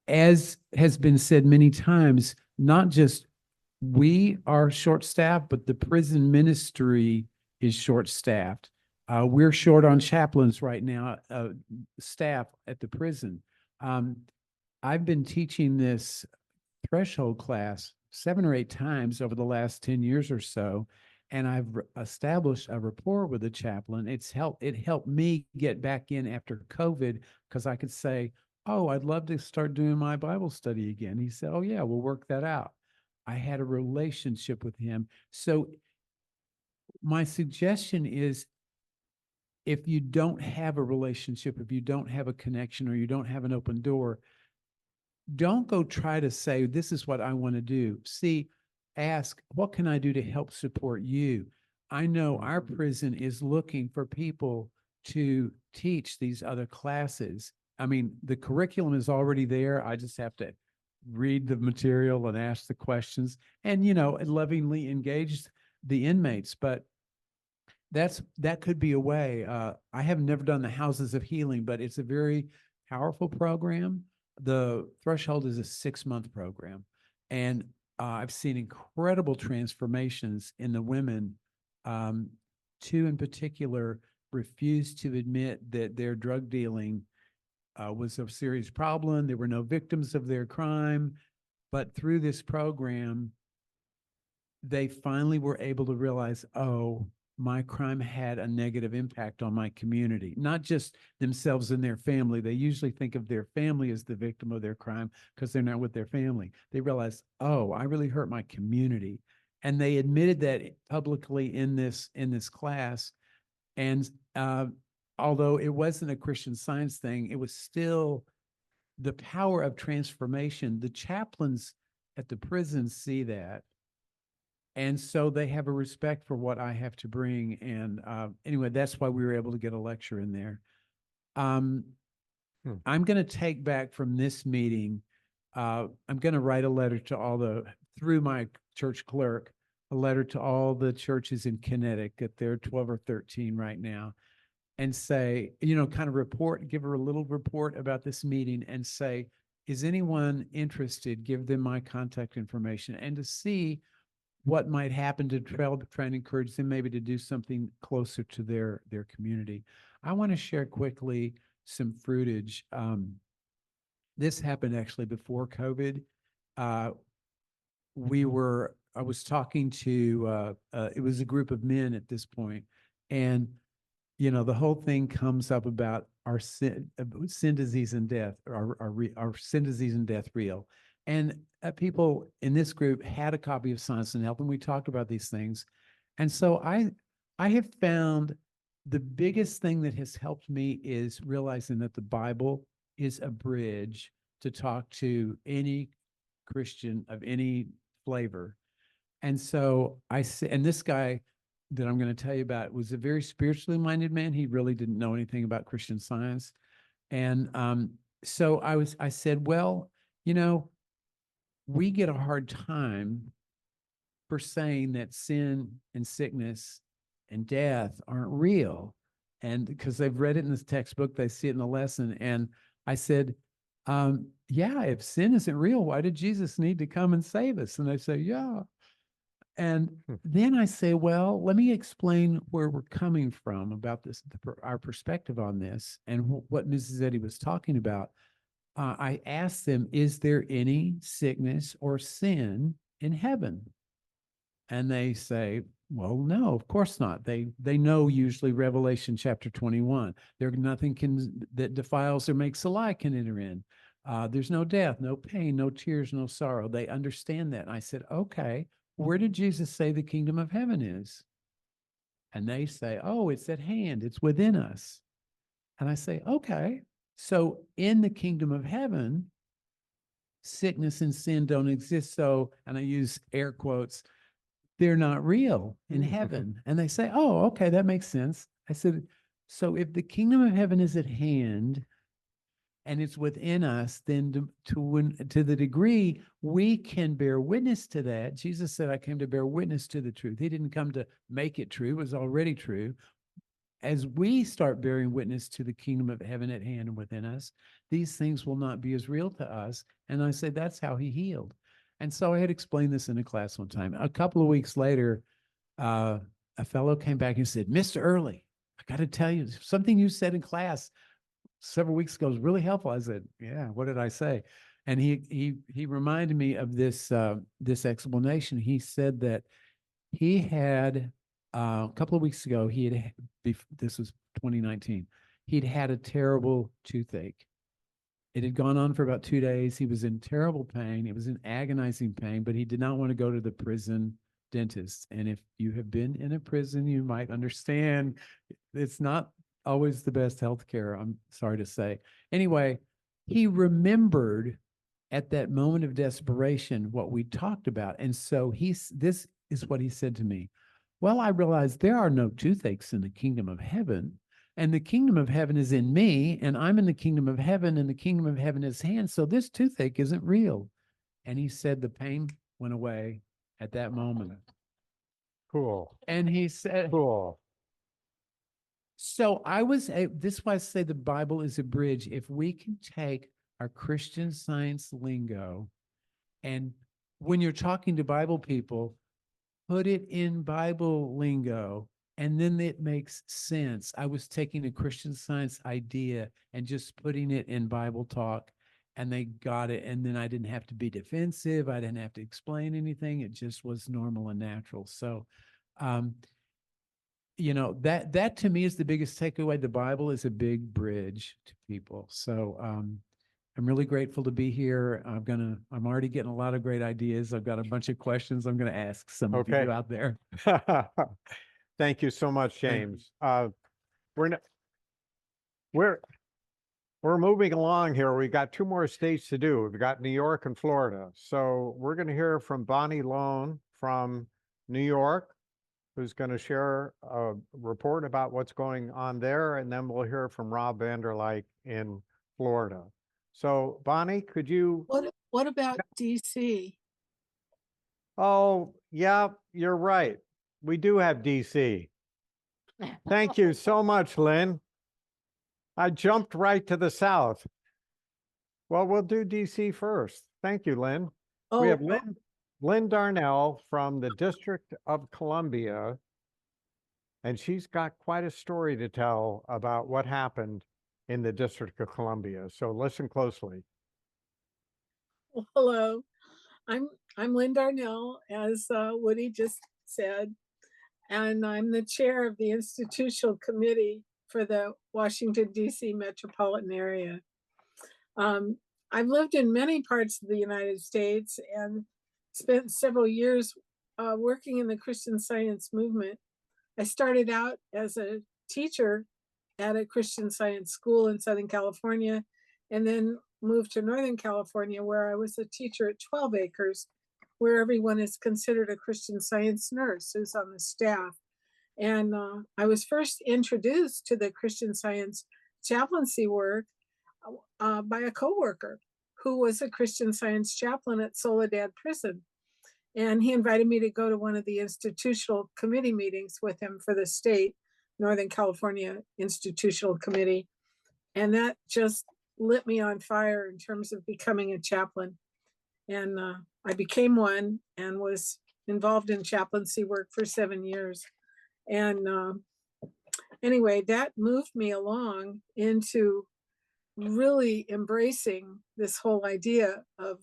As has been said many times, not just we are short-staffed, but the prison ministry is short-staffed. We're short on chaplains right now, staff at the prison. I've been teaching this threshold class 7 or 8 times over the last 10 years or so, and I've established a rapport with the chaplain. It helped me get back in after COVID because I could say, "Oh, I'd love to start doing my Bible study again." He said, "Oh yeah, we'll work that out." I had a relationship with him. So my suggestion is if you don't have a relationship, if you don't have a connection or you don't have an open door, don't go try to say, "This is what I want to do." Ask, "What can I do to help support you?" I know our prison is looking for people to teach these other classes. I mean, the curriculum is already there. I just have to read the material and ask the questions and, lovingly engage the inmates. But that could be a way. I have never done the Houses of Healing, but it's a very powerful program. The Threshold is a 6-month program. And I've seen incredible transformations in the women. Two in particular refused to admit that their drug dealing was a serious problem. There were no victims of their crime. But through this program, they finally were able to realize, oh, my crime had a negative impact on my community, not just themselves and their family. They usually think of their family as the victim of their crime because they're not with their family. They realize, oh, I really hurt my community. And they admitted that publicly in this class. And although it wasn't a Christian Science thing, it was still the power of transformation. The chaplains at the prison see that. And so they have a respect for what I have to bring. And anyway, that's why we were able to get a lecture in there. I'm going to take back from this meeting. I'm going to write a letter to through my church clerk, a letter to all the churches in Connecticut. There are 12 or 13 right now. And say, kind of give her a little report about this meeting and say, is anyone interested? Give them my contact information and to see what might happen to try and encourage them maybe to do something closer to their community. I want to share quickly some fruitage. This happened actually before COVID. I was talking to, it was a group of men at this point, and the whole thing comes up about our sin, disease, and death, our sin, disease, and death real. And people in this group had a copy of Science and Health, and we talked about these things. And so I have found the biggest thing that has helped me is realizing that the Bible is a bridge to talk to any Christian of any flavor. And so and this guy that I'm going to tell you about was a very spiritually minded man. He really didn't know anything about Christian Science. And so I said, well, we get a hard time for saying that sin and sickness and death aren't real. And because they've read it in this textbook, they see it in the lesson. And I said, yeah, if sin isn't real, why did Jesus need to come and save us? And they say, yeah. And then I say, well, let me explain where we're coming from about this, our perspective on this, and what Mrs. Eddy was talking about. I asked them, is there any sickness or sin in heaven? And they say, well, no, of course not. They know usually Revelation chapter 21. There nothing that defiles or makes a lie can enter in. There's no death, no pain, no tears, no sorrow. They understand that. And I said, okay, where did Jesus say the kingdom of heaven is? And they say, oh, it's at hand. It's within us. And I say, okay. So in the kingdom of heaven, sickness and sin don't exist. So, and I use air quotes, they're not real in heaven. And they say, oh, okay, that makes sense. I said, so if the kingdom of heaven is at hand and it's within us, then to the degree we can bear witness to that, Jesus said, I came to bear witness to the truth. He didn't come to make it true. It was already true. As we start bearing witness to the kingdom of heaven at hand and within us, these things will not be as real to us. And I said, that's how he healed. And so I had explained this in a class one time. A couple of weeks later, a fellow came back and said, Mr. Early, I got to tell you, something you said in class several weeks ago was really helpful. I said, yeah, what did I say? And he reminded me of this explanation. He said that he had a couple of weeks ago, this was 2019, he'd had a terrible toothache. It had gone on for about 2 days. He was in terrible pain. It was in agonizing pain, but he did not want to go to the prison dentist. And if you have been in a prison, you might understand it's not always the best health care, I'm sorry to say. Anyway, he remembered at that moment of desperation what we talked about. And so this is what he said to me. Well, I realized there are no toothaches in the kingdom of heaven. And the kingdom of heaven is in me, and I'm in the kingdom of heaven, and the kingdom of heaven is hand. So this toothache isn't real. And he said the pain went away at that moment. Cool. And he said, Cool. So this is why I say the Bible is a bridge. If we can take our Christian Science lingo and when you're talking to Bible people, put it in Bible lingo, and then it makes sense. I was taking a Christian Science idea and just putting it in Bible talk, and they got it. And then I didn't have to be defensive. I didn't have to explain anything. It just was normal and natural. So, that to me is the biggest takeaway. The Bible is a big bridge to people. So, I'm really grateful to be here. I'm already getting a lot of great ideas. I've got a bunch of questions I'm going to ask some of Okay. you out there. Thank you so much, Thank you. James. We're moving along here. We've got 2 more states to do. We've got New York and Florida. So we're going to hear from Bonnie Lone from New York, who's going to share a report about what's going on there. And then we'll hear from Rob Vanderlyke in Florida. So Bonnie, could you? What about DC? Oh, yeah, you're right. We do have DC. Thank you so much, Lynne. I jumped right to the south. Well, we'll do DC first. Thank you, Lynne. We have Lynne Darnell from the District of Columbia, and she's got quite a story to tell about what happened in the District of Columbia. So listen closely. Well, hello, I'm Lynne Darnell, as Woody just said, and I'm the chair of the Institutional Committee for the Washington, D.C. metropolitan area. I've lived in many parts of the United States and spent several years working in the Christian Science movement. I started out as a teacher at a Christian Science school in Southern California, and then moved to Northern California, where I was a teacher at 12 Acres, where everyone is considered a Christian Science nurse who's on the staff. And I was first introduced to the Christian Science chaplaincy work by a coworker who was a Christian Science chaplain at Soledad Prison. And he invited me to go to one of the institutional committee meetings with him for the state, Northern California Institutional Committee. And that just lit me on fire in terms of becoming a chaplain. And I became one and was involved in chaplaincy work for 7 years. And anyway, that moved me along into really embracing this whole idea of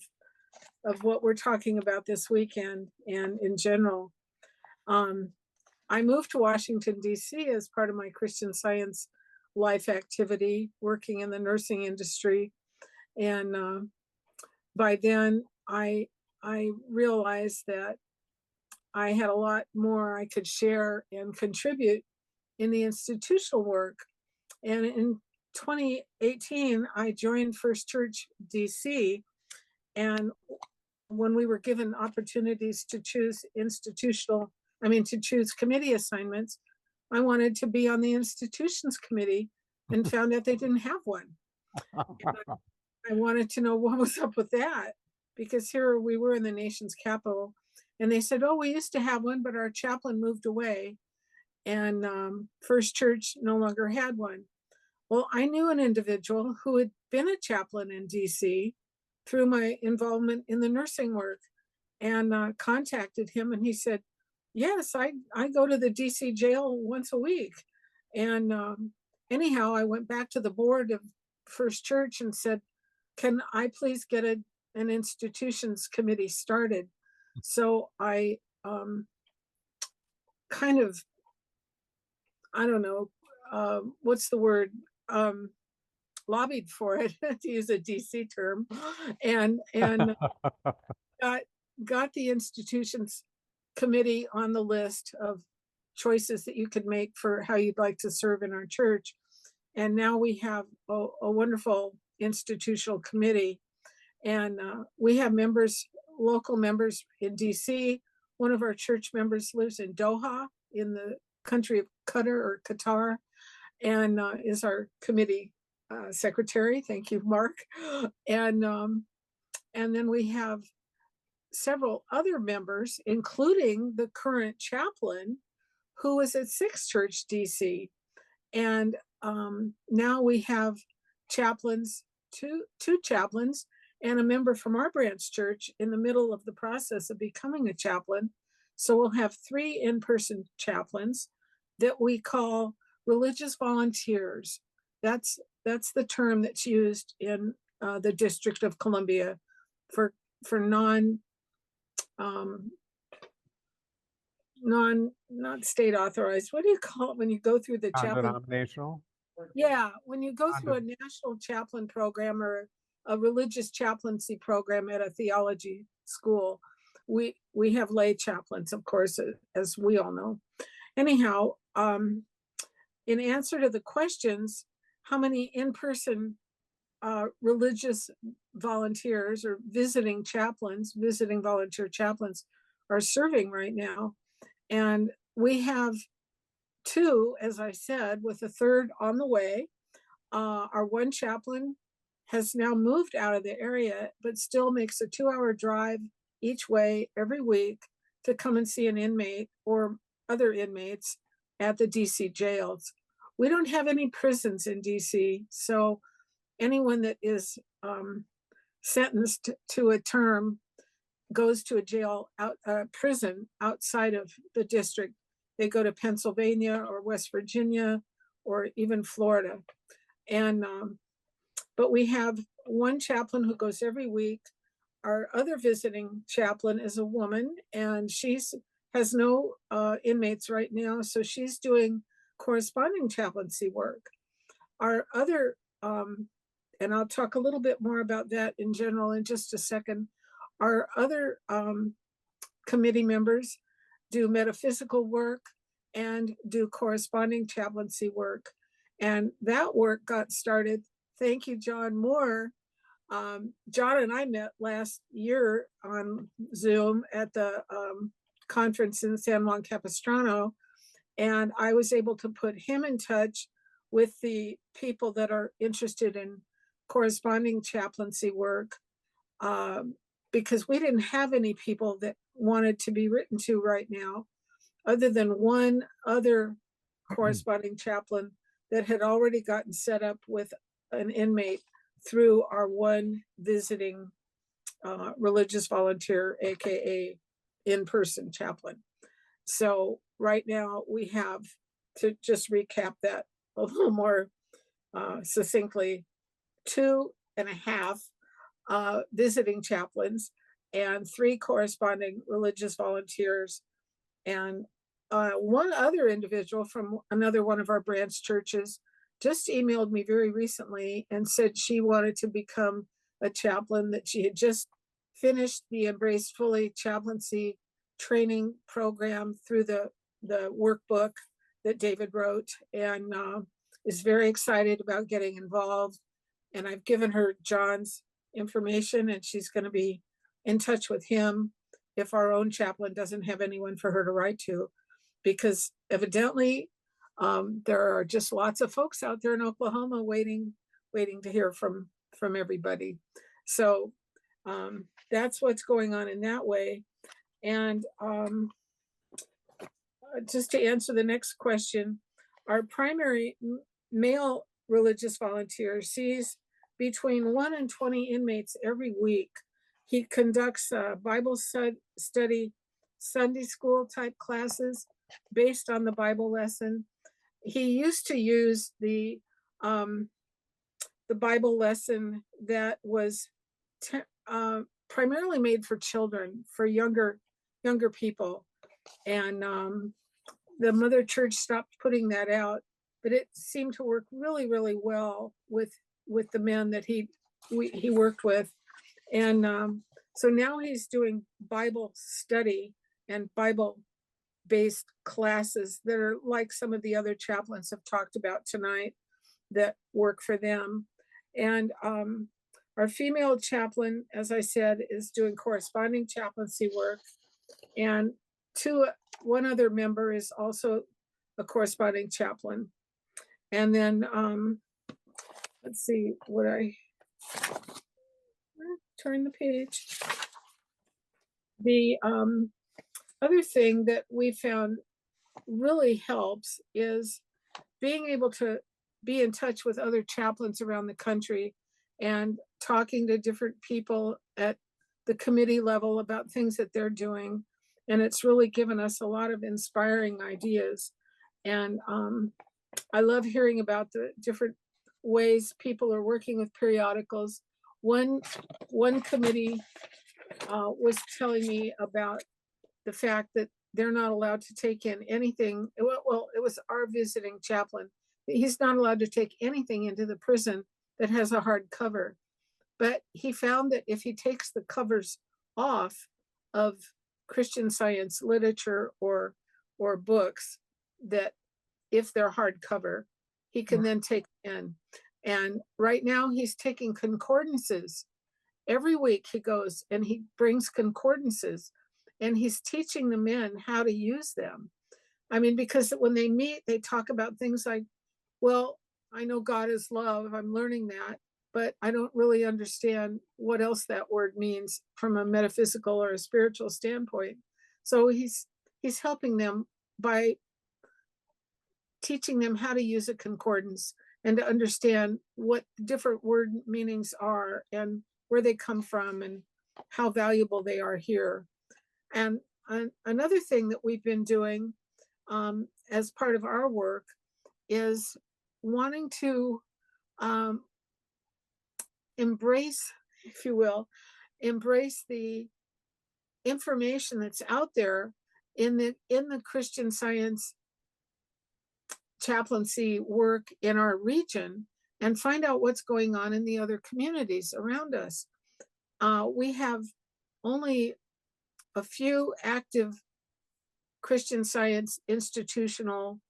what we're talking about this weekend and in general. I moved to Washington, D.C. as part of my Christian Science life activity, working in the nursing industry. And by then, I realized that I had a lot more I could share and contribute in the institutional work. And in 2018, I joined First Church DC. And when we were given opportunities to choose to choose committee assignments, I wanted to be on the institutions committee and found out they didn't have one. I wanted to know what was up with that, because here we were in the nation's capital, and they said, oh, we used to have one, but our chaplain moved away, and First Church no longer had one. Well, I knew an individual who had been a chaplain in DC through my involvement in the nursing work, and contacted him, and he said, yes, I go to the DC jail once a week. And anyhow, I went back to the board of First Church and said, can I please get an institutions committee started? So I kind of, I don't know, what's the word? Lobbied for it, to use a DC term, and got the institutions committee on the list of choices that you could make for how you'd like to serve in our church. And now we have a wonderful institutional committee, and we have members, local members in DC. One of our church members lives in Doha in the country of Qatar, and is our committee secretary. Thank you, Mark. And then we have several other members, including the current chaplain, who is at Sixth Church DC. And now we have chaplains, two chaplains, and a member from our branch church in the middle of the process of becoming a chaplain. So we'll have 3 in-person chaplains that we call religious volunteers. That's the term that's used in the District of Columbia for not state authorized. What do you call it when you go through the chaplain? Non-denominational? Yeah, when you go through a national chaplain program or a religious chaplaincy program at a theology school, we have lay chaplains, of course, as we all know. Anyhow, in answer to the questions, how many in-person religious volunteers or visiting volunteer chaplains are serving right now? And we have 2, as I said, with a 3rd on the way. Our one chaplain has now moved out of the area, but still makes a 2-hour drive each way every week to come and see an inmate or other inmates at the DC jails. We don't have any prisons in DC, so anyone that is sentenced to a term goes to a prison outside of the district. They go to Pennsylvania or West Virginia or even Florida. And but we have one chaplain who goes every week. Our other visiting chaplain is a woman, and has no inmates right now, so she's doing corresponding chaplaincy work. Our other, and I'll talk a little bit more about that in general in just a second. Our other committee members do metaphysical work and do corresponding chaplaincy work. And that work got started. Thank you, John Moore. John and I met last year on Zoom at the conference in San Juan Capistrano, and I was able to put him in touch with the people that are interested in corresponding chaplaincy work, because we didn't have any people that wanted to be written to right now, other than one other corresponding chaplain that had already gotten set up with an inmate through our one visiting religious volunteer, AKA in-person chaplain. So right now we have, to just recap that a little more succinctly, 2.5 visiting chaplains and 3 corresponding religious volunteers, and one other individual from another one of our branch churches just emailed me very recently and said she wanted to become a chaplain, that she had just finished the Embrace Fully chaplaincy training program through the workbook that David wrote, and is very excited about getting involved. And I've given her John's information, and she's going to be in touch with him if our own chaplain doesn't have anyone for her to write to, because evidently there are just lots of folks out there in Oklahoma waiting to hear from everybody. So that's what's going on in that way. And just to answer the next question, our primary male religious volunteer sees between 1 and 20 inmates every week. He conducts Bible study, Sunday school type classes based on the Bible lesson. He used to use the Bible lesson that was primarily made for children, for younger people, and the mother church stopped putting that out, but it seemed to work really, really well with the men that he worked with. And so now he's doing Bible study and Bible-based classes that are like some of the other chaplains have talked about tonight that work for them. And our female chaplain, as I said, is doing corresponding chaplaincy work. And one other member is also a corresponding chaplain. And then, let's see, turn the page. The other thing that we found really helps is being able to be in touch with other chaplains around the country and talking to different people at the committee level about things that they're doing. And it's really given us a lot of inspiring ideas. And I love hearing about the different ways people are working with periodicals. One committee was telling me about the fact that they're not allowed to take in anything. Well, it was our visiting chaplain. He's not allowed to take anything into the prison that has a hard cover. But he found that if he takes the covers off of Christian Science literature or books, that if they're hardcover, he can then take in. And right now he's taking concordances. Every week he goes and he brings concordances and he's teaching the men how to use them. I mean, because when they meet, they talk about things like, well, I know God is love. I'm learning that, but I don't really understand what else that word means from a metaphysical or a spiritual standpoint. So he's helping them by teaching them how to use a concordance and to understand what different word meanings are and where they come from and how valuable they are here. And another thing that we've been doing as part of our work is wanting to embrace, if you will, embrace the information that's out there in the Christian Science chaplaincy work in our region and find out what's going on in the other communities around us. We have only a few active Christian Science institutional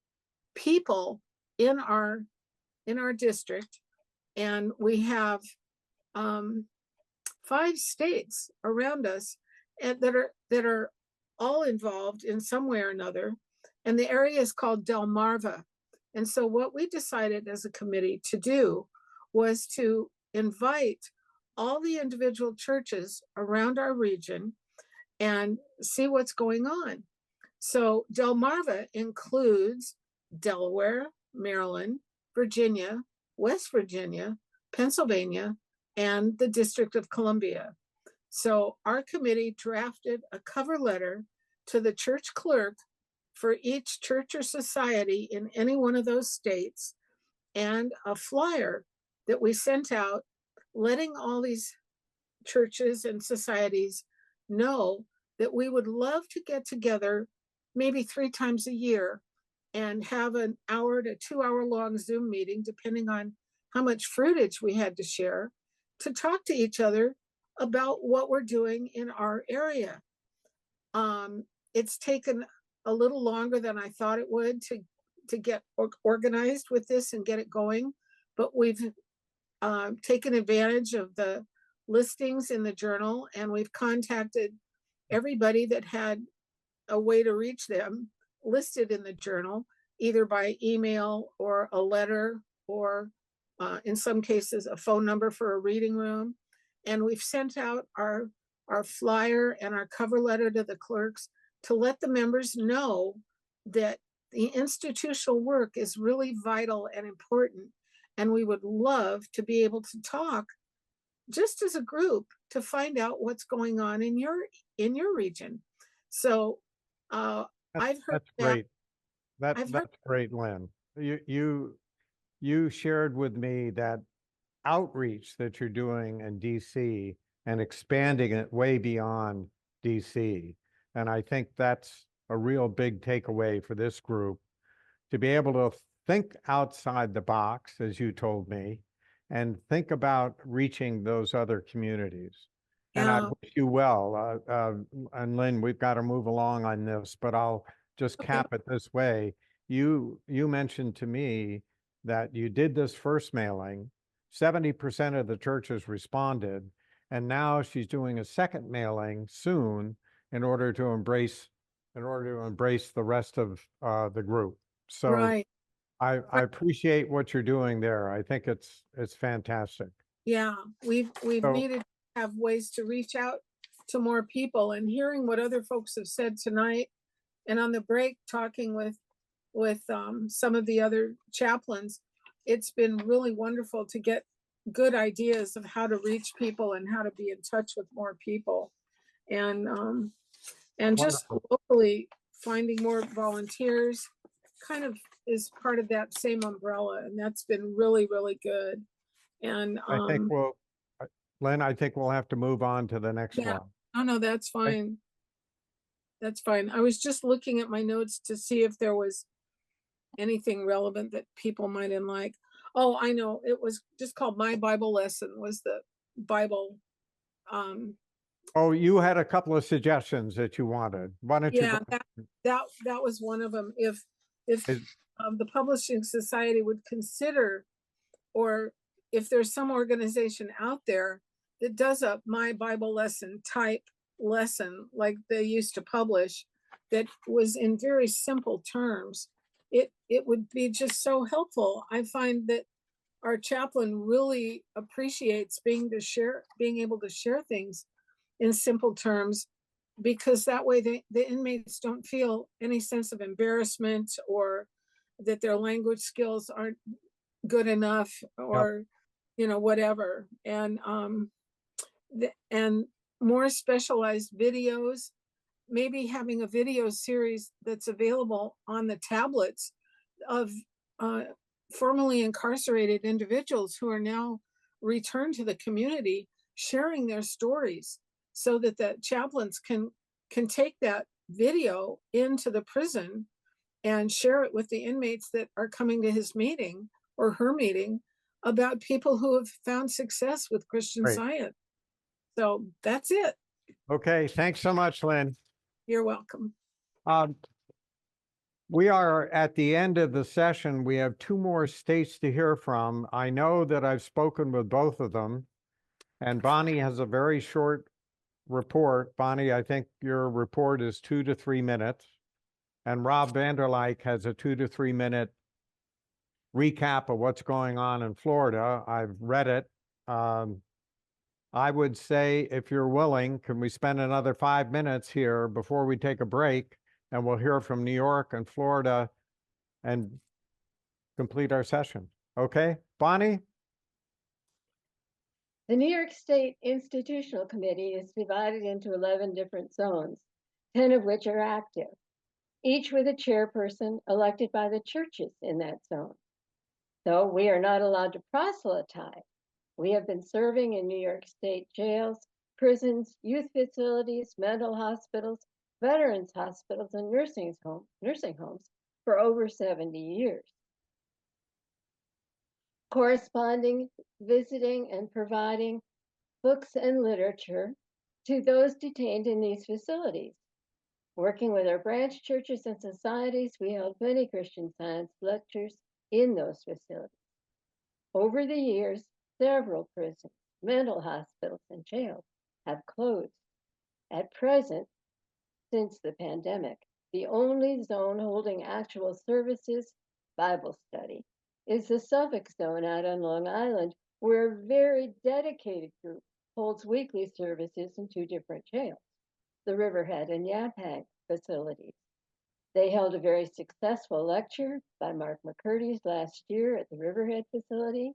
people in our district, and we have 5 states around us and that are all involved in some way or another, and the area is called Delmarva. And so what we decided as a committee to do was to invite all the individual churches around our region and see what's going on. So Delmarva includes Delaware, Maryland, Virginia, West Virginia, Pennsylvania, and the District of Columbia. So our committee drafted a cover letter to the church clerk for each church or society in any one of those states, and a flyer that we sent out letting all these churches and societies know that we would love to get together maybe 3 times a year and have an hour to 2 hour long Zoom meeting, depending on how much fruitage we had to share, to talk to each other about what we're doing in our area. It's taken a little longer than I thought it would to get organized with this and get it going, but we've taken advantage of the listings in the journal, and we've contacted everybody that had a way to reach them listed in the journal, either by email or a letter, or in some cases a phone number for a reading room. And we've sent out our flyer and our cover letter to the clerks to let the members know that the institutional work is really vital and important. And we would love to be able to talk just as a group to find out what's going on in your region. So I've heard That's great. That's great, Lynn. You shared with me that outreach that you're doing in DC and expanding it way beyond DC. And I think that's a real big takeaway for this group, to be able to think outside the box, as you told me, and think about reaching those other communities. And I wish you well. And Lynn, we've got to move along on this, but I'll just cap it this way. You mentioned to me that you did this first mailing, 70% of the churches responded, and now she's doing a second mailing soon in order to embrace the rest of the group. So right. I appreciate what you're doing there. I think it's fantastic. Yeah, we've So- needed to have ways to reach out to more people, and hearing what other folks have said tonight, and on the break talking with some of the other chaplains, it's been really wonderful to get good ideas of how to reach people and how to be in touch with more people. And just Wonderful. locally finding more volunteers kind of is part of that same umbrella. And that's been really, really good. And I think Lynn, I think we'll have to move on to the next yeah. one. Oh, no, that's fine. That's fine. I was just looking at my notes to see if there was anything relevant that people might like. Oh, I know. It was just called My Bible Lesson was the Bible. Oh, you had a couple of suggestions that you wanted. Why don't you? Yeah, that was one of them. If Is- the Publishing Society would consider, or if there's some organization out there that does a My Bible Lesson type lesson like they used to publish, that was in very simple terms, it would be just so helpful. I find that our chaplain really appreciates being able to share things in simple terms, because that way the inmates don't feel any sense of embarrassment or that their language skills aren't good enough, or whatever. And and more specialized videos, maybe having a video series that's available on the tablets of formerly incarcerated individuals who are now returned to the community, sharing their stories, so that the chaplains can take that video into the prison and share it with the inmates that are coming to his meeting or her meeting about people who have found success with Christian Great. Science. So that's it. Okay, thanks so much, Lynn. You're welcome. We are at the end of the session. We have two more states to hear from. I know that I've spoken with both of them, and Bonnie has a very short report. Bonnie, I think your report is 2 to 3 minutes, and Rob Vanderlyke has a 2 to 3 minute recap of what's going on in Florida. I've read it. I would say, if you're willing, can we spend another 5 minutes here before we take a break, and we'll hear from New York and Florida and complete our session. Okay, Bonnie? The New York State Institutional Committee is divided into 11 different zones, 10 of which are active, each with a chairperson elected by the churches in that zone. Though we are not allowed to proselytize, we have been serving in New York State jails, prisons, youth facilities, mental hospitals, veterans hospitals, and nursing homes for over 70 years. Corresponding, visiting, and providing books and literature to those detained in these facilities. Working with our branch churches and societies, we held many Christian Science lectures in those facilities. Over the years, several prisons, mental hospitals, and jails have closed. At present, since the pandemic, the only zone holding actual services, Bible study, is the Suffolk zone out on Long Island, where a very dedicated group holds weekly services in 2 different jails, the Riverhead and Yaphank facilities. They held a very successful lecture by Mark McCurdy's last year at the Riverhead facility,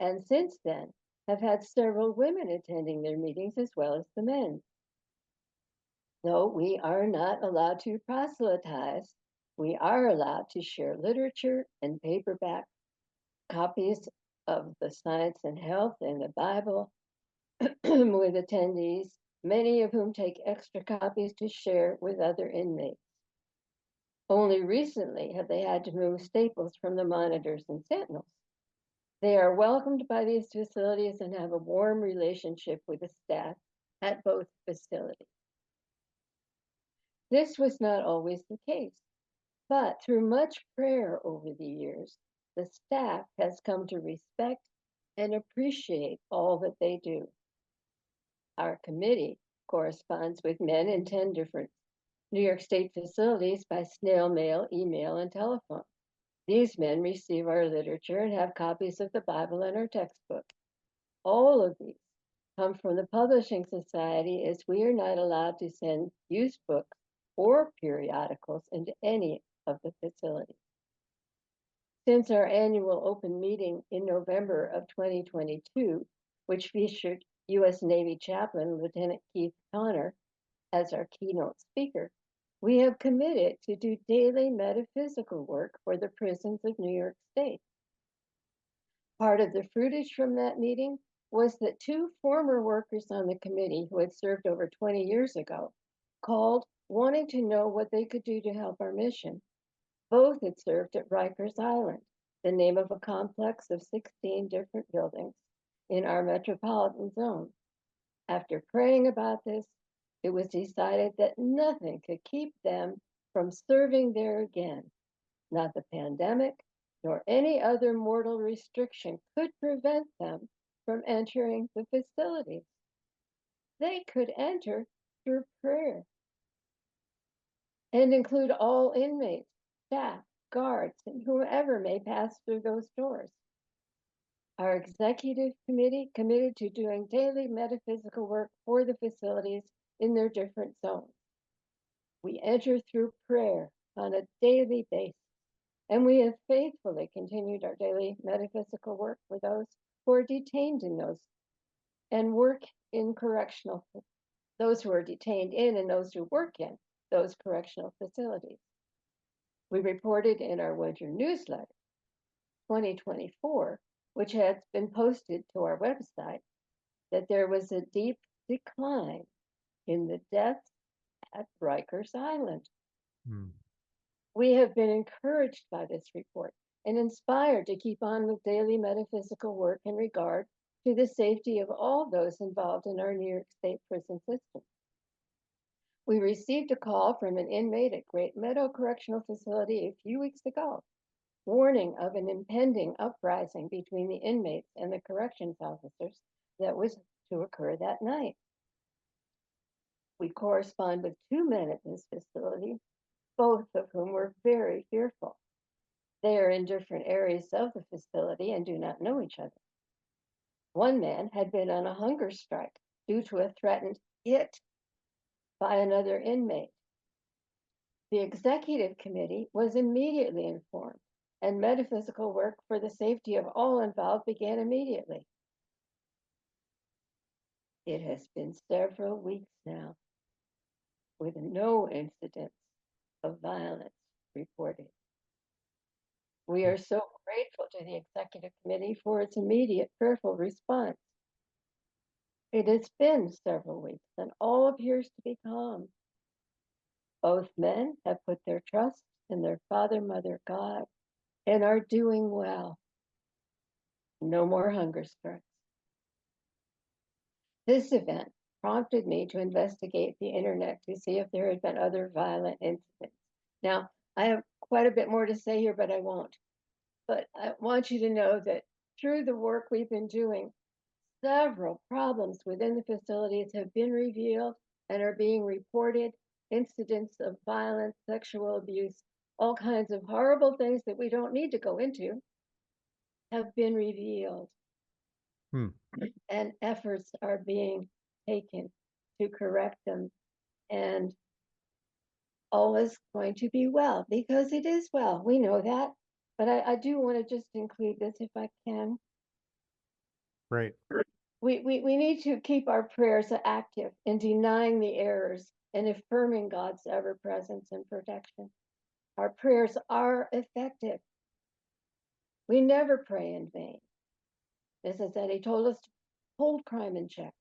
and since then have had several women attending their meetings as well as the men. Though we are not allowed to proselytize, we are allowed to share literature and paperback copies of the Science and Health and the Bible with attendees, many of whom take extra copies to share with other inmates. Only recently have they had to move staples from the monitors and sentinels. They are welcomed by these facilities and have a warm relationship with the staff at both facilities. This was not always the case, but through much prayer over the years, the staff has come to respect and appreciate all that they do. Our committee corresponds with men in 10 different New York State facilities by snail mail, email, and telephone. These men receive our literature and have copies of the Bible and our textbook. All of these come from the Publishing Society, as we are not allowed to send used books or periodicals into any of the facilities. Since our annual open meeting in November of 2022, which featured U.S. Navy Chaplain Lieutenant Keith Connor as our keynote speaker, we have committed to do daily metaphysical work for the prisons of New York State. Part of the fruitage from that meeting was that two former workers on the committee who had served over 20 years ago called wanting to know what they could do to help our mission. Both had served at Rikers Island, the name of a complex of 16 different buildings in our metropolitan zone. After praying about this, it was decided that nothing could keep them from serving there again. Not the pandemic, nor any other mortal restriction could prevent them from entering the facilities. They could enter through prayer and include all inmates, staff, guards, and whoever may pass through those doors. Our executive committee committed to doing daily metaphysical work for the facilities in their different zones. We enter through prayer on a daily basis, and we have faithfully continued our daily metaphysical work for those who are detained in those and work in correctional, those who are detained in and those who work in those correctional facilities. We reported in our Woodard newsletter 2024, which has been posted to our website, that there was a deep decline in the deaths at Rikers Island. We have been encouraged by this report and inspired to keep on with daily metaphysical work in regard to the safety of all those involved in our New York State prison system. We received a call from an inmate at Great Meadow Correctional Facility a few weeks ago, warning of an impending uprising between the inmates and the corrections officers that was to occur that night. We correspond with two men at this facility, both of whom were very fearful. They are in different areas of the facility and do not know each other. One man had been on a hunger strike due to a threatened hit by another inmate. The executive committee was immediately informed, and metaphysical work for the safety of all involved began immediately. It has been several weeks now with no incidents of violence reported. We are so grateful to the executive committee for its immediate prayerful response. It has been several weeks and all appears to be calm. Both men have put their trust in their Father, Mother, God, and are doing well. No more hunger strikes. This event prompted me to investigate the internet to see if there had been other violent incidents. Now, I have quite a bit more to say here, but I won't. But I want you to know that through the work we've been doing, several problems within the facilities have been revealed and are being reported. Incidents of violence, sexual abuse, all kinds of horrible things that we don't need to go into have been revealed. And efforts are being taken to correct them. And all is going to be well, because it is well. We know that. But I do want to just include this if I can. Right. We need to keep our prayers active in denying the errors and affirming God's ever-presence and protection. Our prayers are effective. We never pray in vain. As I said, he told us to hold crime in check.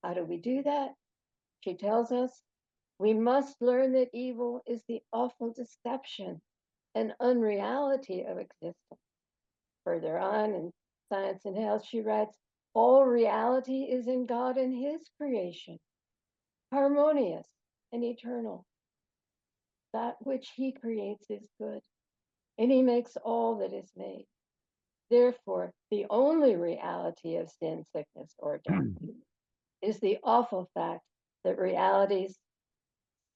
How do we do that? She tells us we must learn that evil is the awful deception and unreality of existence. Further on in Science and Health, she writes, all reality is in God and his creation, harmonious and eternal. That which he creates is good, and he makes all that is made. Therefore, the only reality of sin, sickness, or death is the awful fact that realities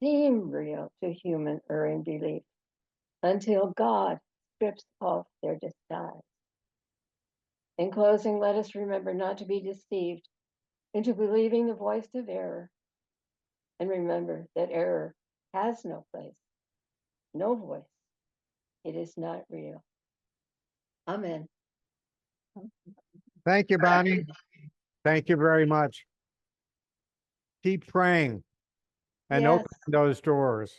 seem real to human erring belief until God strips off their disguise. In closing, let us remember not to be deceived into believing the voice of error, and remember that error has no place, no voice. It is not real. Amen. Thank you, Bonnie. Thank you very much. Keep praying and open Yes. those doors.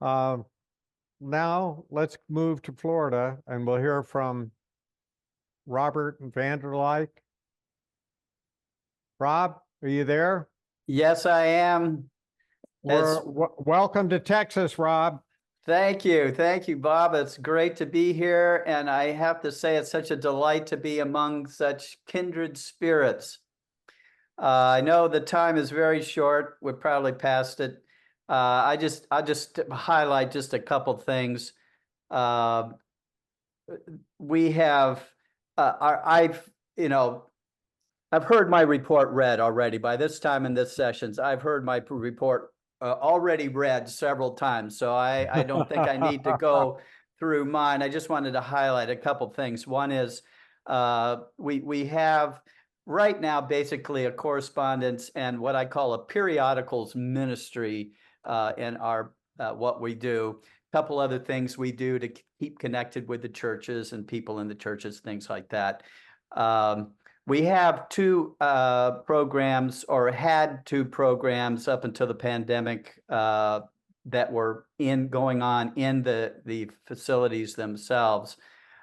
Now let's move to Florida and we'll hear from Robert Vanderlyke. Rob, are you there? Yes, I am. As- Welcome to Texas, Rob. Thank you. Thank you, Bob. It's great to be here. And I have to say, it's such a delight to be among such kindred spirits. I know the time is very short. We're probably past it. I'll just highlight just a couple things. We have, I've heard my report read already. By this time in this sessions, I've heard my report already read several times. So I don't think I need to go through mine. I just wanted to highlight a couple things. One is we have right now basically a correspondence and what I call a periodicals ministry in our what we do. A couple other things we do to keep connected with the churches and people in the churches, things like that. We have two programs, or had two programs up until the pandemic that were going on in the facilities themselves.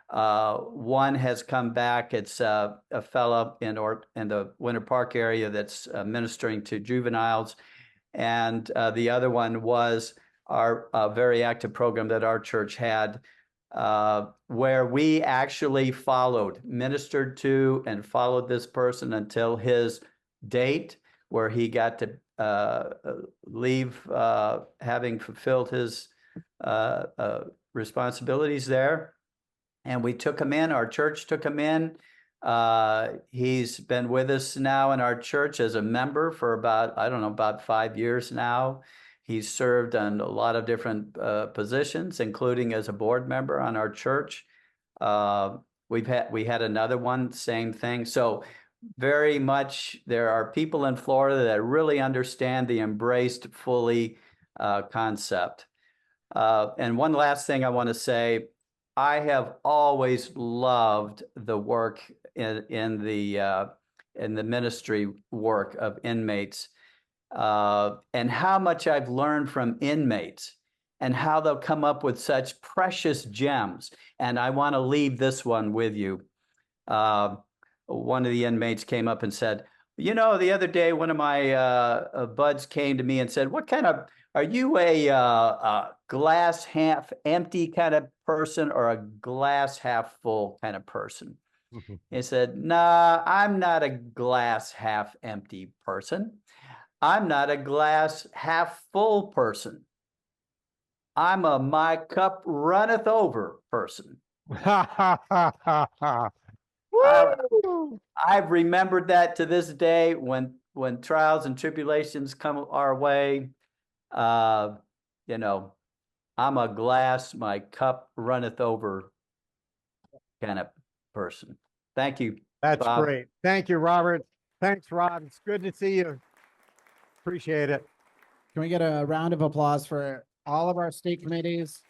One has come back. It's a fellow in the Winter Park area that's ministering to juveniles, and the other one was our very active program that our church had, where we actually ministered to and followed this person until his date, where he got to leave having fulfilled his responsibilities there. And we took him in, our church took him in. He's been with us now in our church as a member for about 5 years now. He's served on a lot of different positions, including as a board member on our church. We had another one, same thing. So very much there are people in Florida that really understand the embraced fully concept. And one last thing I want to say, I have always loved the work in the ministry work of inmates. And how much I've learned from inmates and how they'll come up with such precious gems. And I want to leave this one with you. One of the inmates came up and said, the other day, one of my buds came to me and said, are you a glass half empty kind of person or a glass half full kind of person? He said, nah, I'm not a glass half empty person. I'm not a glass half full person. I'm a my cup runneth over person. I've remembered that to this day when trials and tribulations come our way. I'm a glass, my cup runneth over kind of person. Thank you. That's Bob. great. Thank you, Robert. Thanks, Rob. It's good to see you. Appreciate it. Can we get a round of applause for all of our state committees